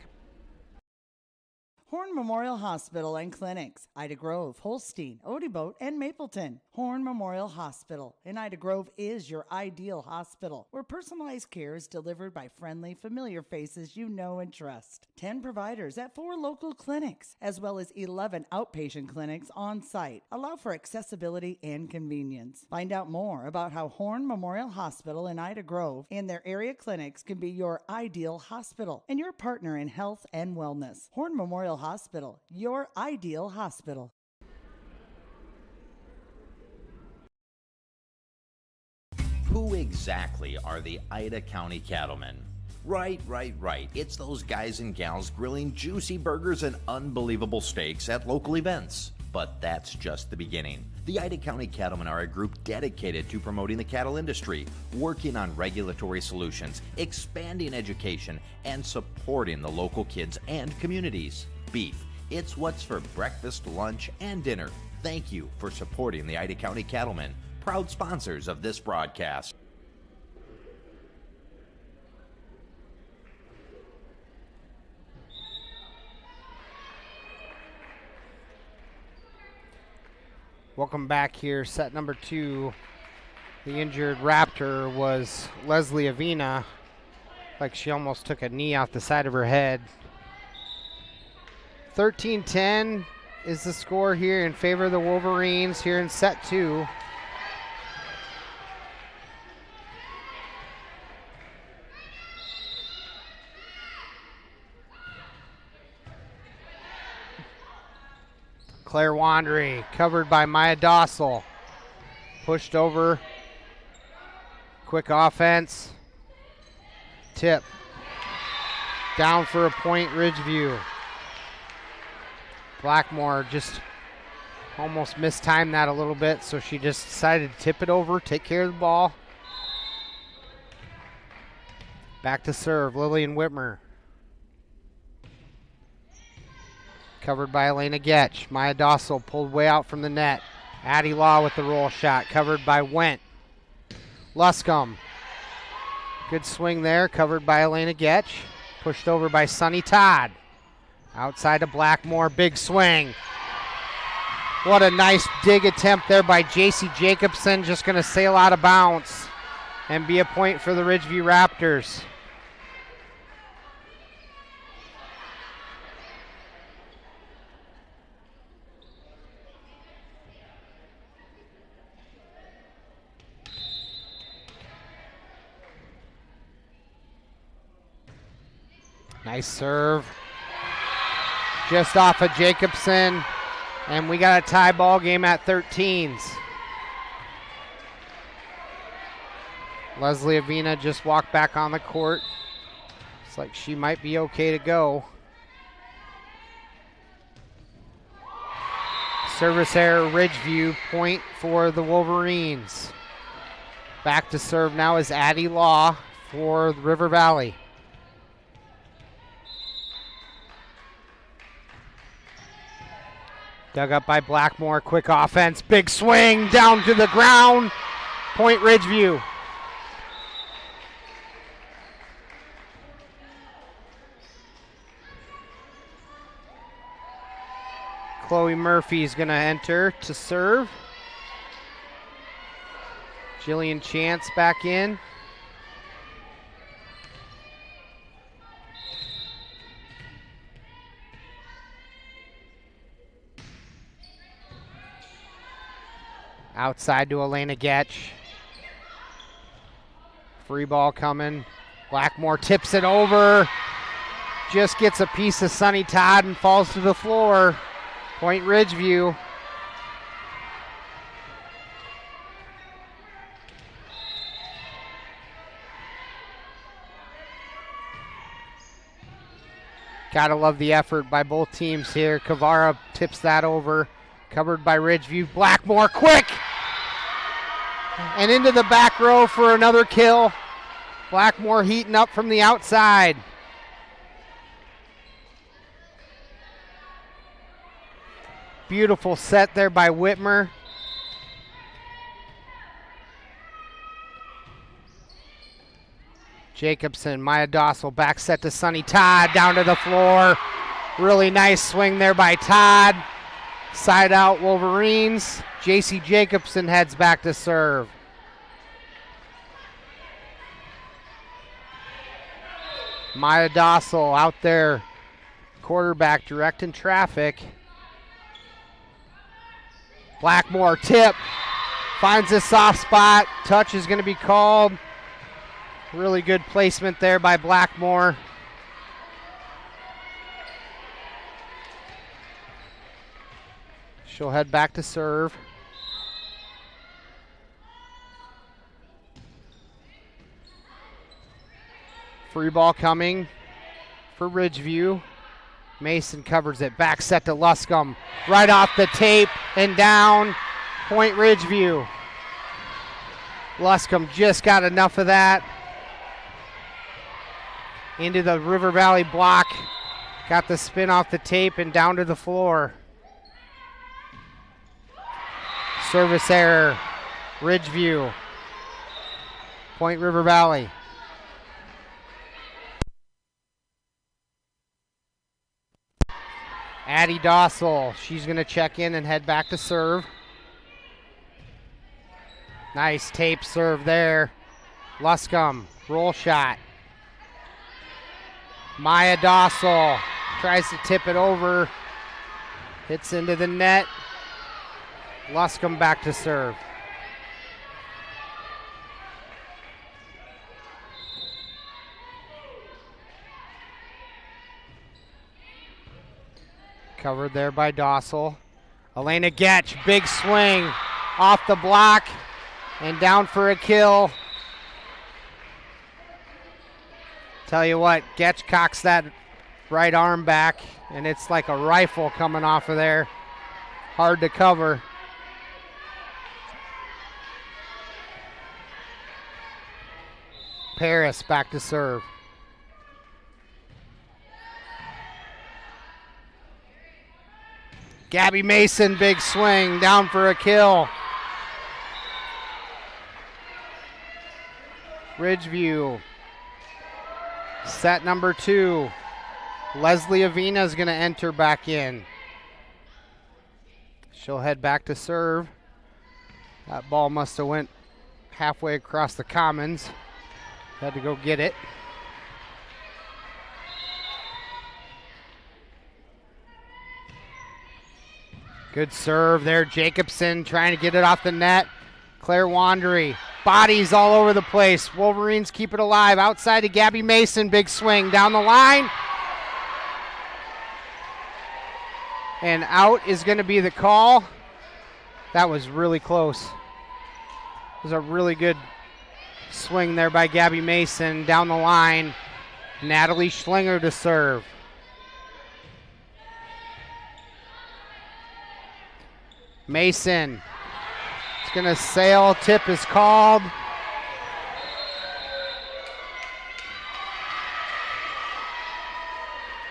Horn Memorial Hospital and Clinics, Ida Grove, Holstein, Odeboat, and Mapleton. Horn Memorial Hospital in Ida Grove is your ideal hospital, where personalized care is delivered by friendly, familiar faces you know and trust. 10 providers at 4 local clinics, as well as 11 outpatient clinics on site, allow for accessibility and convenience. Find out more about how Horn Memorial Hospital in Ida Grove and their area clinics can be your ideal hospital and your partner in health and wellness. Horn Memorial Hospital, your ideal hospital. Who exactly are the Ida County Cattlemen? Right. It's those guys and gals grilling juicy burgers and unbelievable steaks at local events. But that's just the beginning. The Ida County Cattlemen are a group dedicated to promoting the cattle industry, working on regulatory solutions, expanding education, and supporting the local kids and communities. Beef, it's what's for breakfast, lunch, and dinner. Thank you for supporting the Ida County Cattlemen, proud sponsors of this broadcast. Welcome back here. Set number 2. The injured Raptor was Leslie Avina. Like she almost took a knee out the side of her head. 13-10 is the score here in favor of the Wolverines here in set 2. Claire Wandry covered by Maya Dossel. Pushed over. Quick offense. Tip. Down for a point, Ridgeview. Blackmore just almost mistimed that a little bit, so she just decided to tip it over, take care of the ball. Back to serve, Lillian Whitmer. Covered by Elena Getch. Maya Dossel pulled way out from the net. Addie Law with the roll shot, covered by Went. Luscombe. Good swing there, covered by Elena Getch. Pushed over by Sunny Todd. Outside to Blackmore, big swing. What a nice dig attempt there by JC Jacobson. Just going to sail out of bounds and be a point for the Ridgeview Raptors. Nice serve. Just off of Jacobson. And we got a tie ball game at 13s. Leslie Avina just walked back on the court. Looks like she might be okay to go. Service error, Ridgeview, point for the Wolverines. Back to serve now is Addie Law for River Valley. Dug up by Blackmore, quick offense, big swing, down to the ground. Point Ridgeview. Chloe Murphy's gonna enter to serve. Jillian Chance back in. Outside to Elena Getch. Free ball coming. Blackmore tips it over. Just gets a piece of Sunny Todd and falls to the floor. Point Ridgeview. Gotta love the effort by both teams here. Kavara tips that over. Covered by Ridgeview. Blackmore quick! And into the back row for another kill. Blackmore heating up from the outside. Beautiful set there by Whitmer. Jacobson, Maya Dossel, back set to Sunny Todd, down to the floor. Really nice swing there by Todd. Side out Wolverines. J.C. Jacobson heads back to serve. Maya Dossel out there, quarterback directing traffic. Blackmore tip, finds a soft spot. Touch is going to be called. Really good placement there by Blackmore. She'll head back to serve. Free ball coming for Ridgeview. Mason covers it. Back set to Luscombe. Right off the tape and down. Point Ridgeview. Luscombe just got enough of that. Into the River Valley block. Got the spin off the tape and down to the floor. Service error. Ridgeview. Point River Valley. Addie Dossel, she's going to check in and head back to serve. Nice tape serve there. Luscombe, roll shot. Maya Dossel tries to tip it over. Hits into the net. Luscombe back to serve. Covered there by Dossel. Elena Getch, big swing off the block and down for a kill. Tell you what, Getch cocks that right arm back and it's like a rifle coming off of there. Hard to cover. Paris back to serve. Gabby Mason, big swing, down for a kill. Ridgeview, set number 2. Leslie Avina is going to enter back in. She'll head back to serve. That ball must have went halfway across the commons. Had to go get it. Good serve there, Jacobson trying to get it off the net. Claire Wandry, bodies all over the place. Wolverines keep it alive. Outside to Gabby Mason, big swing down the line. And out is going to be the call. That was really close. It was a really good swing there by Gabby Mason down the line. Natalie Schlinger to serve. Mason, it's going to sail. Tip is called.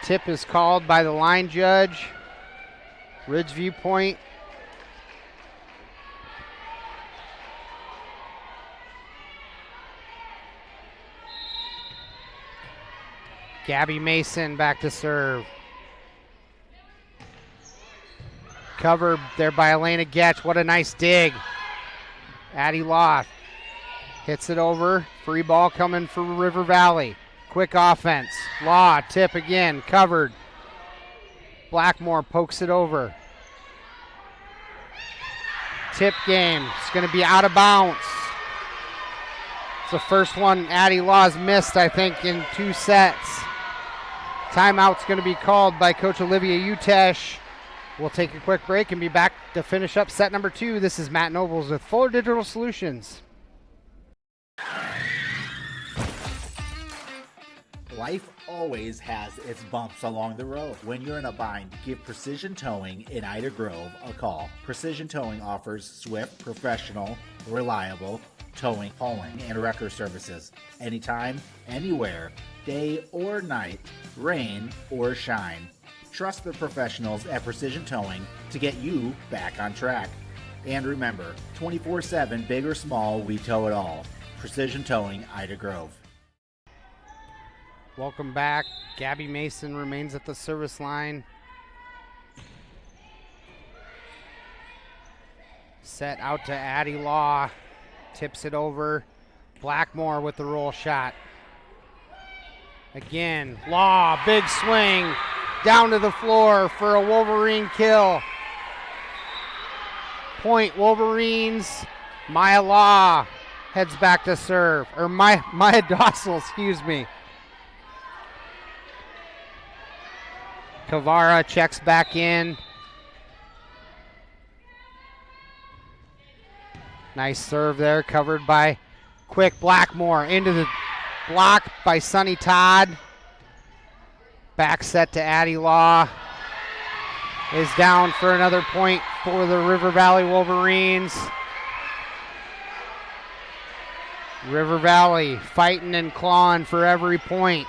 Tip is called by the line judge. Ridgeview point. Gabby Mason back to serve. Covered there by Elena Getch. What a nice dig. Addie Loth hits it over. Free ball coming for River Valley. Quick offense. Law, tip again. Covered. Blackmore pokes it over. Tip game. It's going to be out of bounds. It's the first one Addie Law's missed, I think, in 2 sets. Timeout's going to be called by Coach Olivia Utesh. We'll take a quick break and be back to finish up set number 2. This is Matt Nobles with Fuller Digital Solutions. Life always has its bumps along the road. When you're in a bind, give Precision Towing in Ida Grove a call. Precision Towing offers swift, professional, reliable towing, hauling, and wrecker services. Anytime, anywhere, day or night, rain or shine. Trust the professionals at Precision Towing to get you back on track. And remember, 24/7, big or small, we tow it all. Precision Towing, Ida Grove. Welcome back Gabby Mason remains at the service line. Set out to Addie Law. Tips it over. Blackmore with the roll shot. Again, Law, big swing. Down to the floor for a Wolverine kill. Point Wolverines. Maya Law heads back to serve. Or Maya Dossel, excuse me. Kavara checks back in. Nice serve there, covered by Quick Blackmore. Into the block by Sonny Todd. Back set to Addie Law. Is down for another point for the River Valley Wolverines. River Valley fighting and clawing for every point.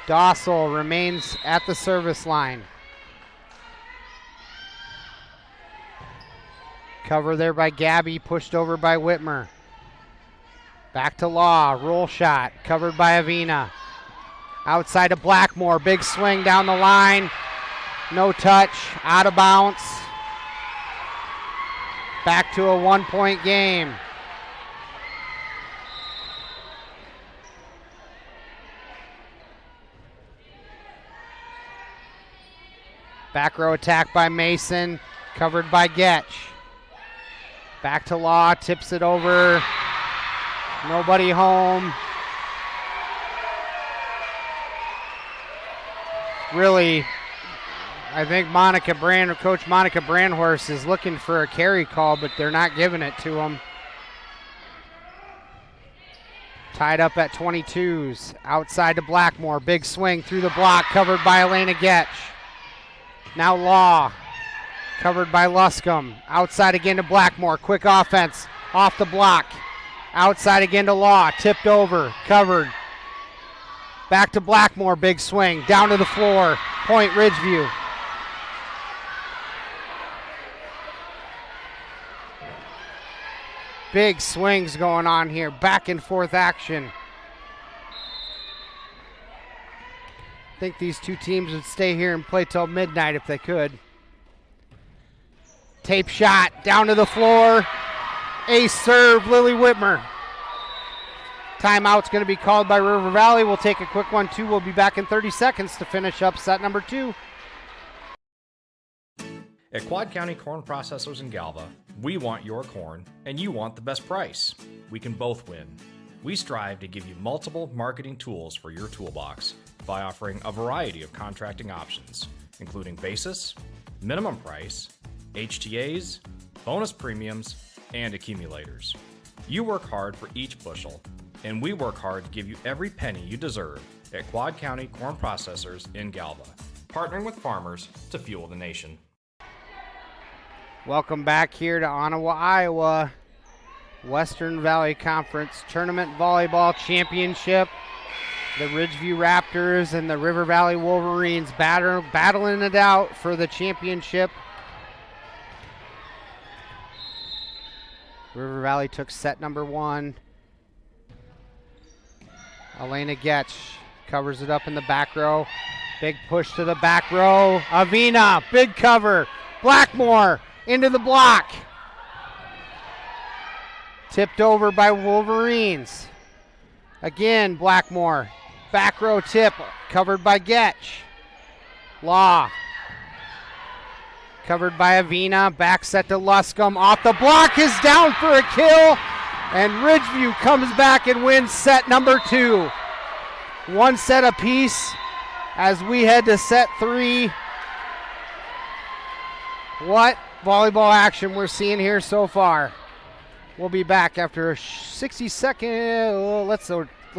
Dossel remains at the service line. Cover there by Gabby, pushed over by Whitmer. Back to Law, roll shot, covered by Avina. Outside to Blackmore, big swing down the line. No touch, out of bounds. Back to a 1-point game. Back row attack by Mason, covered by Getch. Back to Law, tips it over. Nobody home. Really, I think Coach Monica Brandhorst is looking for a carry call, but they're not giving it to him. Tied up at 22s. Outside to Blackmore. Big swing through the block, covered by Elena Getch. Now Law, covered by Luscombe. Outside again to Blackmore. Quick offense off the block. Outside again to Law. Tipped over, covered. Back to Blackmore. Big swing down to the floor. Point Ridgeview. Big swings going on here. Back and forth action. I think these two teams would stay here and play till midnight if they could. Tape shot down to the floor. Ace serve, Lily Whitmer. Timeout's going to be called by River Valley. We'll take a quick one, too. We'll be back in 30 seconds to finish up set number 2. At Quad County Corn Processors in Galva, we want your corn, and you want the best price. We can both win. We strive to give you multiple marketing tools for your toolbox by offering a variety of contracting options, including basis, minimum price, HTAs, bonus premiums, and accumulators. You work hard for each bushel, and we work hard to give you every penny you deserve at Quad County Corn Processors in Galva, partnering with farmers to fuel the nation. Welcome back here to Ottawa, Iowa. Western Valley Conference Tournament Volleyball Championship. The Ridgeview Raptors and the River Valley Wolverines battling it out for the championship. River Valley took set number 1. Elena Getch covers it up in the back row. Big push to the back row. Avina, big cover. Blackmore into the block. Tipped over by Wolverines. Again, Blackmore. Back row tip, covered by Getch. Law. Covered by Avina. Back set to Luscombe. Off the block, is down for a kill. And Ridgeview comes back and wins set number 2. 1 set apiece as we head to set 3. What volleyball action we're seeing here so far. We'll be back after a 60 second, let's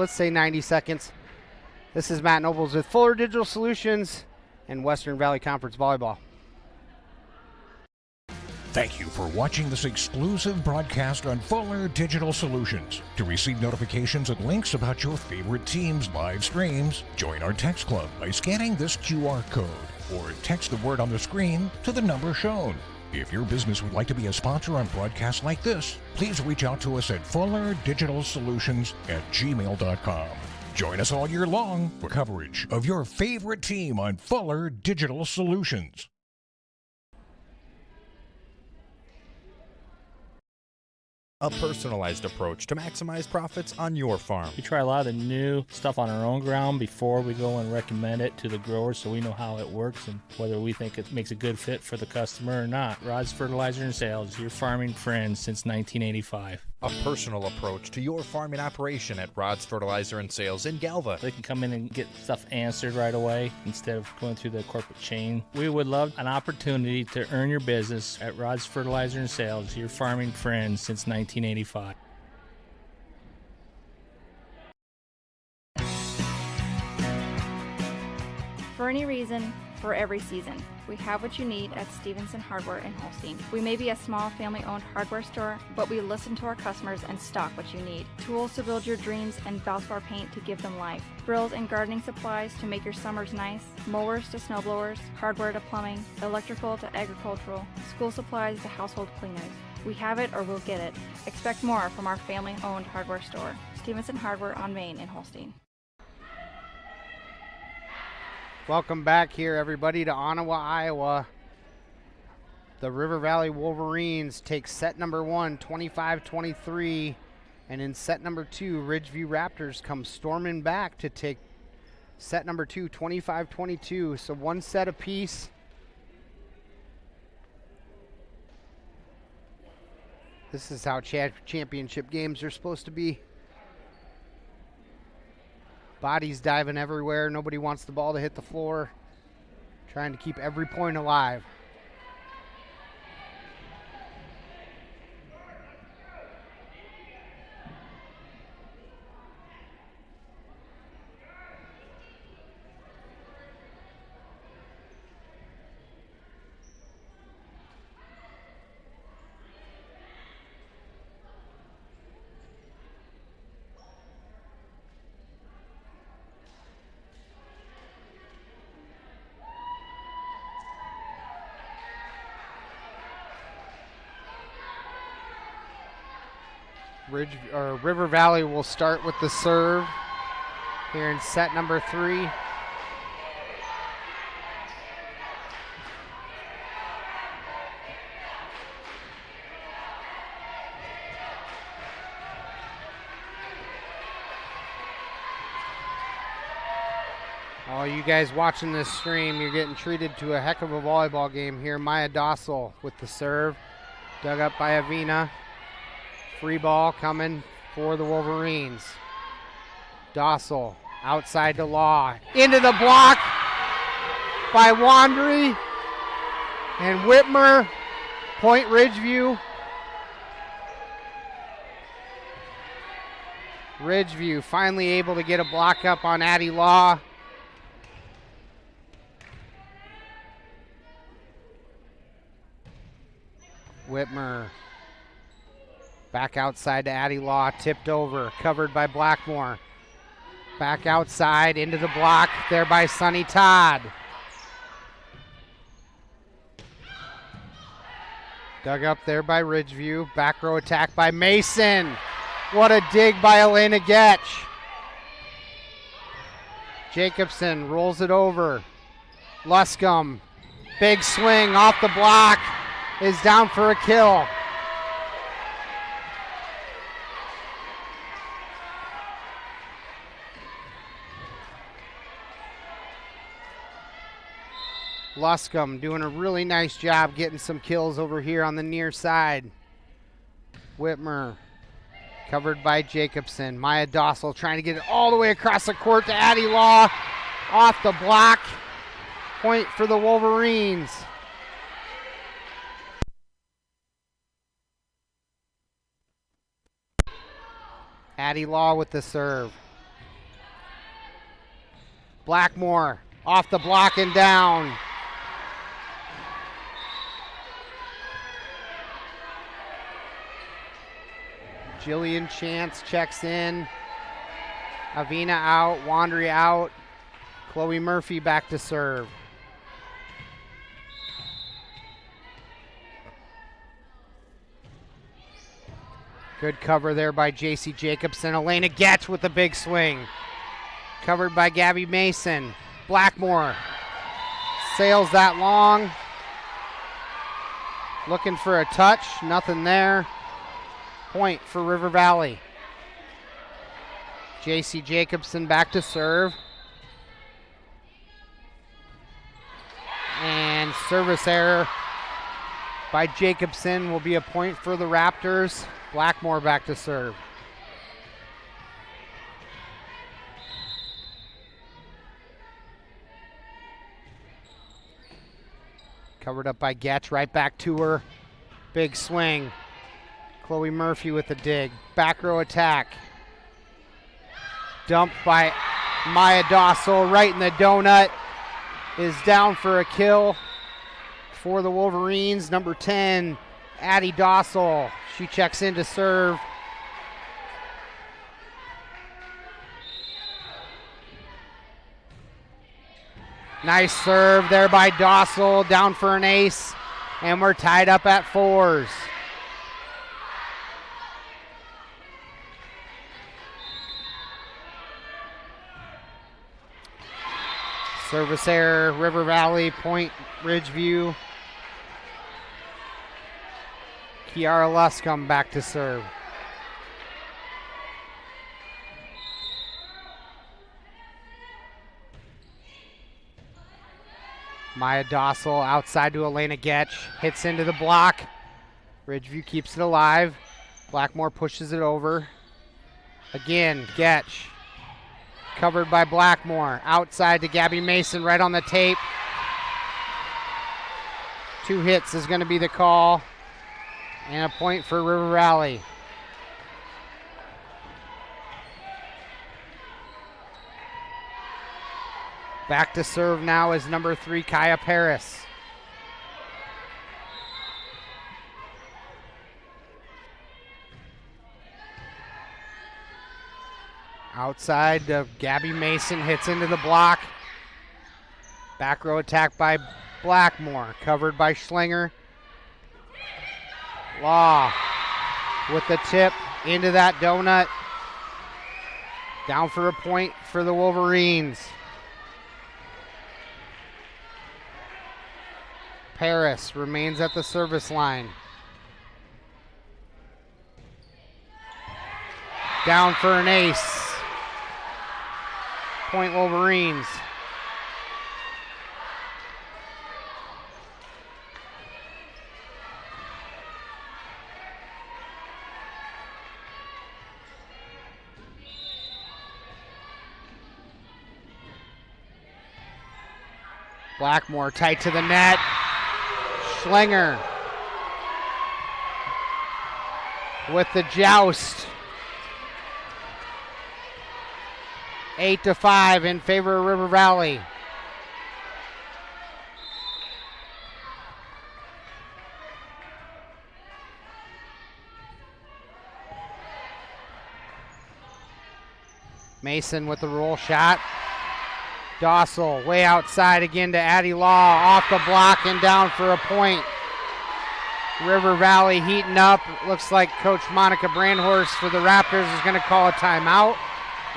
say 90 seconds. This is Matt Nobles with Fuller Digital Solutions and Western Valley Conference Volleyball. Thank you for watching this exclusive broadcast on Fuller Digital Solutions. To receive notifications and links about your favorite team's live streams, join our text club by scanning this QR code or text the word on the screen to the number shown. If your business would like to be a sponsor on broadcasts like this, please reach out to us at fullerdigitalsolutions@gmail.com. Join us all year long for coverage of your favorite team on Fuller Digital Solutions. A personalized approach to maximize profits on your farm. We try a lot of the new stuff on our own ground before we go and recommend it to the growers so we know how it works and whether we think it makes a good fit for the customer or not. Rod's Fertilizer and Sales, your farming friend since 1985. A personal approach to your farming operation at Rod's Fertilizer and Sales in Galva. They can come in and get stuff answered right away instead of going through the corporate chain. We would love an opportunity to earn your business at Rod's Fertilizer and Sales, your farming friend since 1985. For any reason, for every season, we have what you need at Stevenson Hardware in Holstein. We may be a small family-owned hardware store, but we listen to our customers and stock what you need. Tools to build your dreams and Valspar paint to give them life. Grills and gardening supplies to make your summers nice. Mowers to snowblowers, hardware to plumbing, electrical to agricultural, school supplies to household cleaners. We have it or we'll get it. Expect more from our family-owned hardware store. Stevenson Hardware on Main in Holstein. Welcome back here, everybody, to Ottawa, Iowa. The River Valley Wolverines take set number 1, 25-23. And in set number 2, Ridgeview Raptors come storming back to take set number 2, 25-22. So one set apiece. This is how championship games are supposed to be. Bodies diving everywhere. Nobody wants the ball to hit the floor. Trying to keep every point alive. River Valley will start with the serve here in set number 3. All you guys watching this stream, you're getting treated to a heck of a volleyball game here. Maya Dossel with the serve, dug up by Avina. Free ball coming for the Wolverines. Dossel outside to Law. Into the block by Wandry. And Whitmer, point Ridgeview. Ridgeview finally able to get a block up on Addie Law. Whitmer. Back outside to Addie Law, tipped over, covered by Blackmore. Back outside into the block, there by Sonny Todd. Dug up there by Ridgeview, back row attack by Mason. What a dig by Elena Getch. Jacobson rolls it over. Luscombe, big swing off the block, is down for a kill. Luscombe doing a really nice job getting some kills over here on the near side. Whitmer covered by Jacobson. Maya Dossel trying to get it all the way across the court to Addie Law. Off the block. Point for the Wolverines. Addie Law with the serve. Blackmore off the block and down. Jillian Chance checks in. Avina out, Wandry out. Chloe Murphy back to serve. Good cover there by J.C. Jacobson. Elena Getch with the big swing. covered by Gabby Mason. Blackmore sails that long. Looking for a touch, nothing there. Point for River Valley. J.C. Jacobson back to serve. And service error by Jacobson will be a point for the Raptors. Blackmore back to serve. Covered up by Getch, right back to her. Big swing. Chloe Murphy with the dig. Back row attack. Dumped by Maya Dossel right in the donut. Is down for a kill for the Wolverines. Number 10, Addie Dossel. She checks in to serve. Nice serve there by Dossel, down for an ace, and we're tied up at 4s. Service error, River Valley, point, Ridgeview. Kiara Luscombe back to serve. Maya Dossel outside to Elena Getch, hits into the block. Ridgeview keeps it alive. Blackmore pushes it over. Again, Getch. Covered by Blackmore. Outside to Gabby Mason, right on the tape. 2 hits is going to be the call. And a point for River Valley. Back to serve now is number 3, Kaya Paris. Outside, Gabby Mason hits into the block. Back row attack by Blackmore, covered by Schlinger. Law with the tip into that donut. Down for a point for the Wolverines. Paris remains at the service line. Down for an ace. Point Wolverines. Blackmore tight to the net. Schlinger with the joust. 8-5 in favor of River Valley. Mason with the roll shot. Dossel way outside again to Addie Law, off the block and down for a point. River Valley heating up. Looks like Coach Monica Brandhorst for the Raptors is going to call a timeout.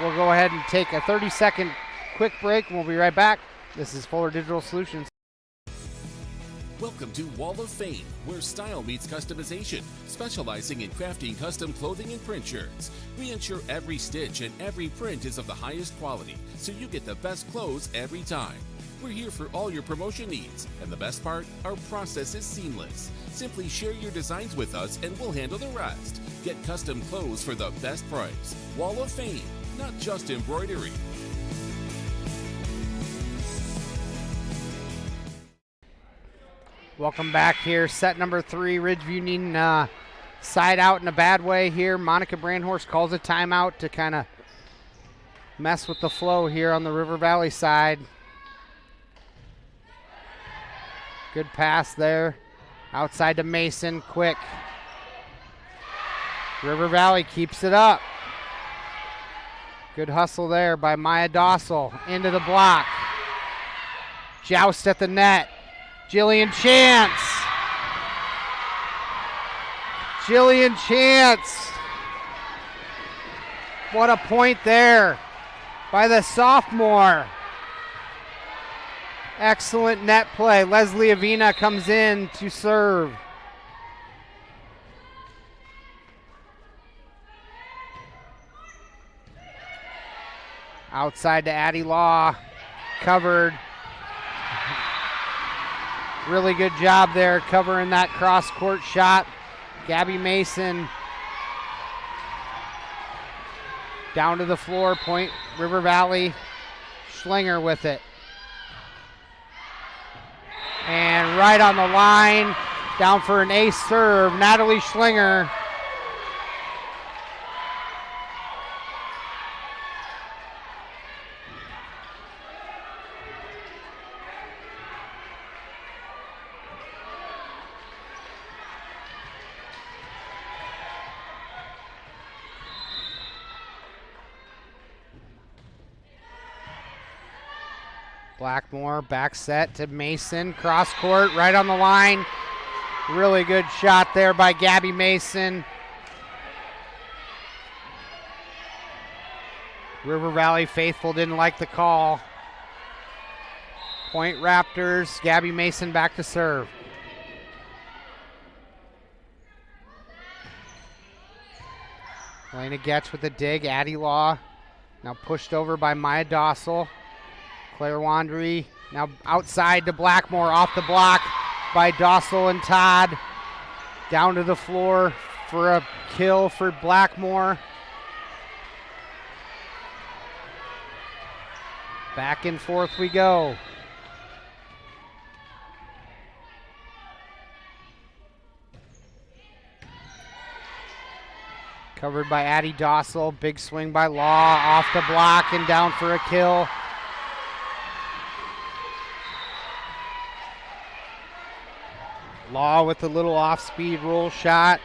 We'll go ahead and take a 30-second quick break, and we'll be right back. This is Fuller Digital Solutions. Welcome to Wall of Fame, where style meets customization, specializing in crafting custom clothing and print shirts. We ensure every stitch and every print is of the highest quality, so you get the best clothes every time. We're here for all your promotion needs, and the best part, our process is seamless. Simply share your designs with us and we'll handle the rest. Get custom clothes for the best price. Wall of Fame, not just embroidery. Welcome back here. Set number 3, Ridgeview needing side out in a bad way here. Monica Brandhorst calls a timeout to kind of mess with the flow here on the River Valley side. Good pass there. Outside to Mason, quick. River Valley keeps it up. Good hustle there by Maya Dossel. Into the block. Joust at the net. Jillian Chance. Jillian Chance. What a point there. by the sophomore. Excellent net play. Leslie Avina comes in to serve. Outside to Addie Law. Covered. Really good job there covering that cross-court shot. Gabby Mason down to the floor. Point River Valley. Schlinger with it. And right on the line, down for an ace serve, Natalie Schlinger. Blackmore back set to Mason, cross court, right on the line. Really good shot there by Gabby Mason. River Valley faithful didn't like the call. Point Raptors, Gabby Mason back to serve. Elena Getch with the dig, Addie Law. Now pushed over by Maya Dossel. Claire Wandry now outside to Blackmore, off the block by Dossel and Todd. Down to the floor for a kill for Blackmore. Back and forth we go. Covered by Addie Dossel, big swing by Law, off the block and down for a kill. Law with a little off-speed roll shot.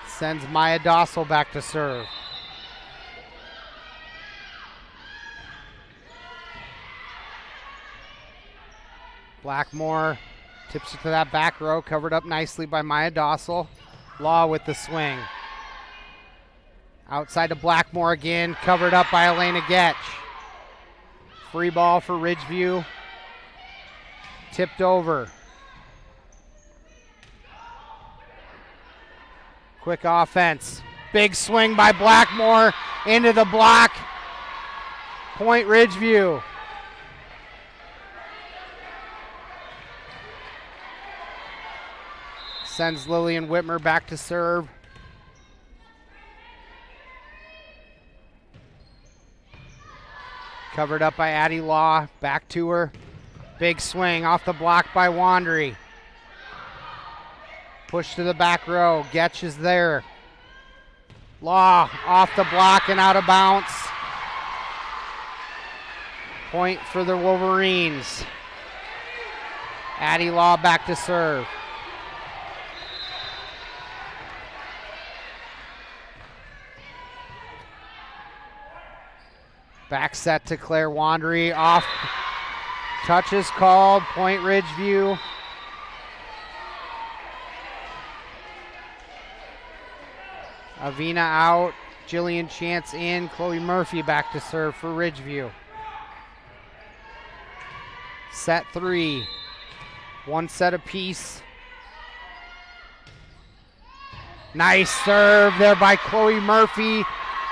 Sends Maya Dossel back to serve. Blackmore tips it to that back row, covered up nicely by Maya Dossel. Law with the swing. Outside to Blackmore again, covered up by Elena Getch. Free ball for Ridgeview. Tipped over. Quick offense. Big swing by Blackmore into the block. Point Ridgeview. Sends Lillian Whitmer back to serve. Covered up by Addie Law. Back to her. Big swing off the block by Wandry. Push to the back row. Getch is there. Law off the block and out of bounds. Point for the Wolverines. Addie Law back to serve. Back set to Claire Wandry. Off. Touch is called. Point Ridgeview. Avina out. Jillian Chance in. Chloe Murphy back to serve for Ridgeview. Set 3. One set apiece. Nice serve there by Chloe Murphy.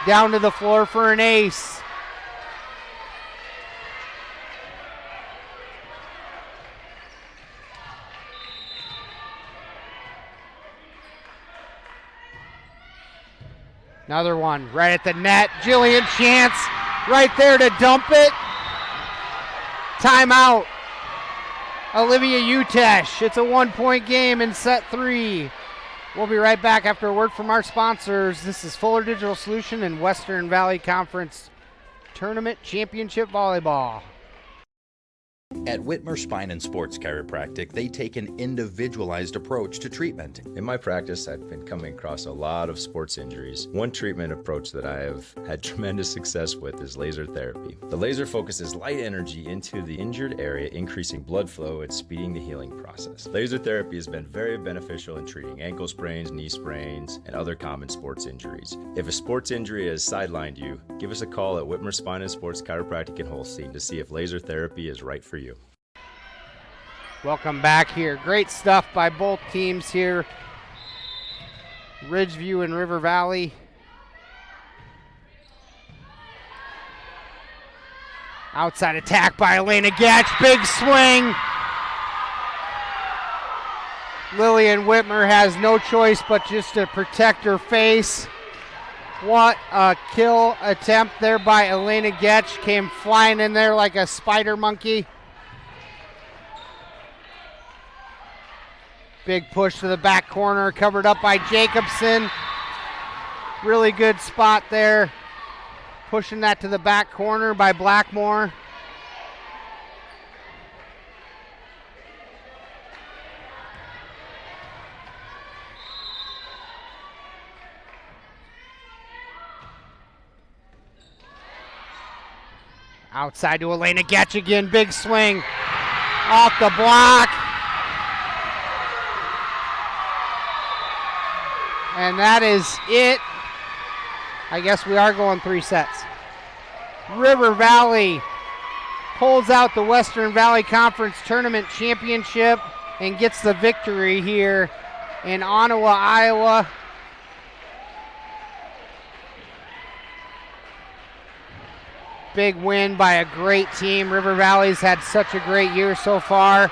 Down to the floor for an ace. Another one right at the net. Jillian Chance right there to dump it. Timeout. Olivia Utesh. It's a 1-point game in set 3. We'll be right back after a word from our sponsors. This is Fuller Digital Solution and Western Valley Conference Tournament Championship Volleyball. At Whitmer Spine and Sports Chiropractic, they take an individualized approach to treatment. In my practice, I've been coming across a lot of sports injuries. One treatment approach that I have had tremendous success with is laser therapy. The laser focuses light energy into the injured area, increasing blood flow and speeding the healing process. Laser therapy has been very beneficial in treating ankle sprains, knee sprains, and other common sports injuries. If a sports injury has sidelined you, give us a call at Whitmer Spine and Sports Chiropractic in Holstein to see if laser therapy is right for you. Welcome back here. Great stuff by both teams here. Ridgeview and River Valley. Outside attack by Elena Gatch. Big swing. Lillian Whitmer has no choice but just to protect her face. What a kill attempt there by Elena Getch. Came flying in there like a spider monkey. Big push to the back corner, covered up by Jacobson. Really good spot there. Pushing that to the back corner by Blackmore. Outside to Elena Getch again, big swing. Off the block. And that is it. I guess we are going 3 sets. River Valley pulls out the Western Valley Conference Tournament Championship and gets the victory here in Ottawa, Iowa. Big win by a great team. River Valley's had such a great year so far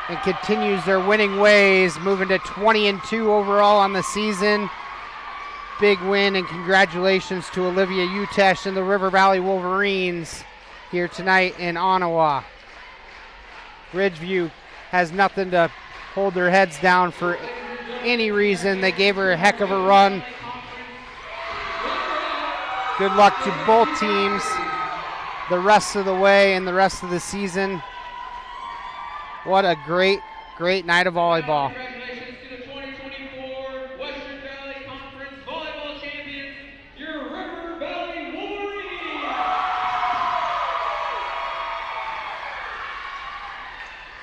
and continues their winning ways, moving to 20-2 overall on the season. Big win, and congratulations to Olivia Utesh and the River Valley Wolverines here tonight in Ottawa. Ridgeview has nothing to hold their heads down for any reason. They gave her a heck of a run. Good luck to both teams the rest of the way and the rest of the season. What a great, great night of volleyball. Congratulations to the 2024 Western Valley Conference Volleyball Champions, your River Valley Wolverines.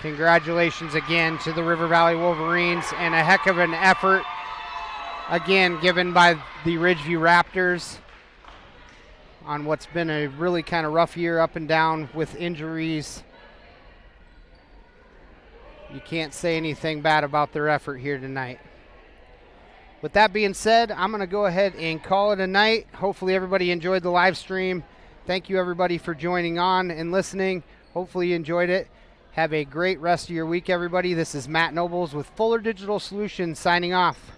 Congratulations again to the River Valley Wolverines, and a heck of an effort again given by the Ridgeview Raptors on what's been a really kind of rough year up and down with injuries. You can't say anything bad about their effort here tonight. With that being said, I'm going to go ahead and call it a night. Hopefully everybody enjoyed the live stream. Thank you everybody for joining on and listening. Hopefully you enjoyed it. Have a great rest of your week, everybody. This is Matt Nobles with Fuller Digital Solutions signing off.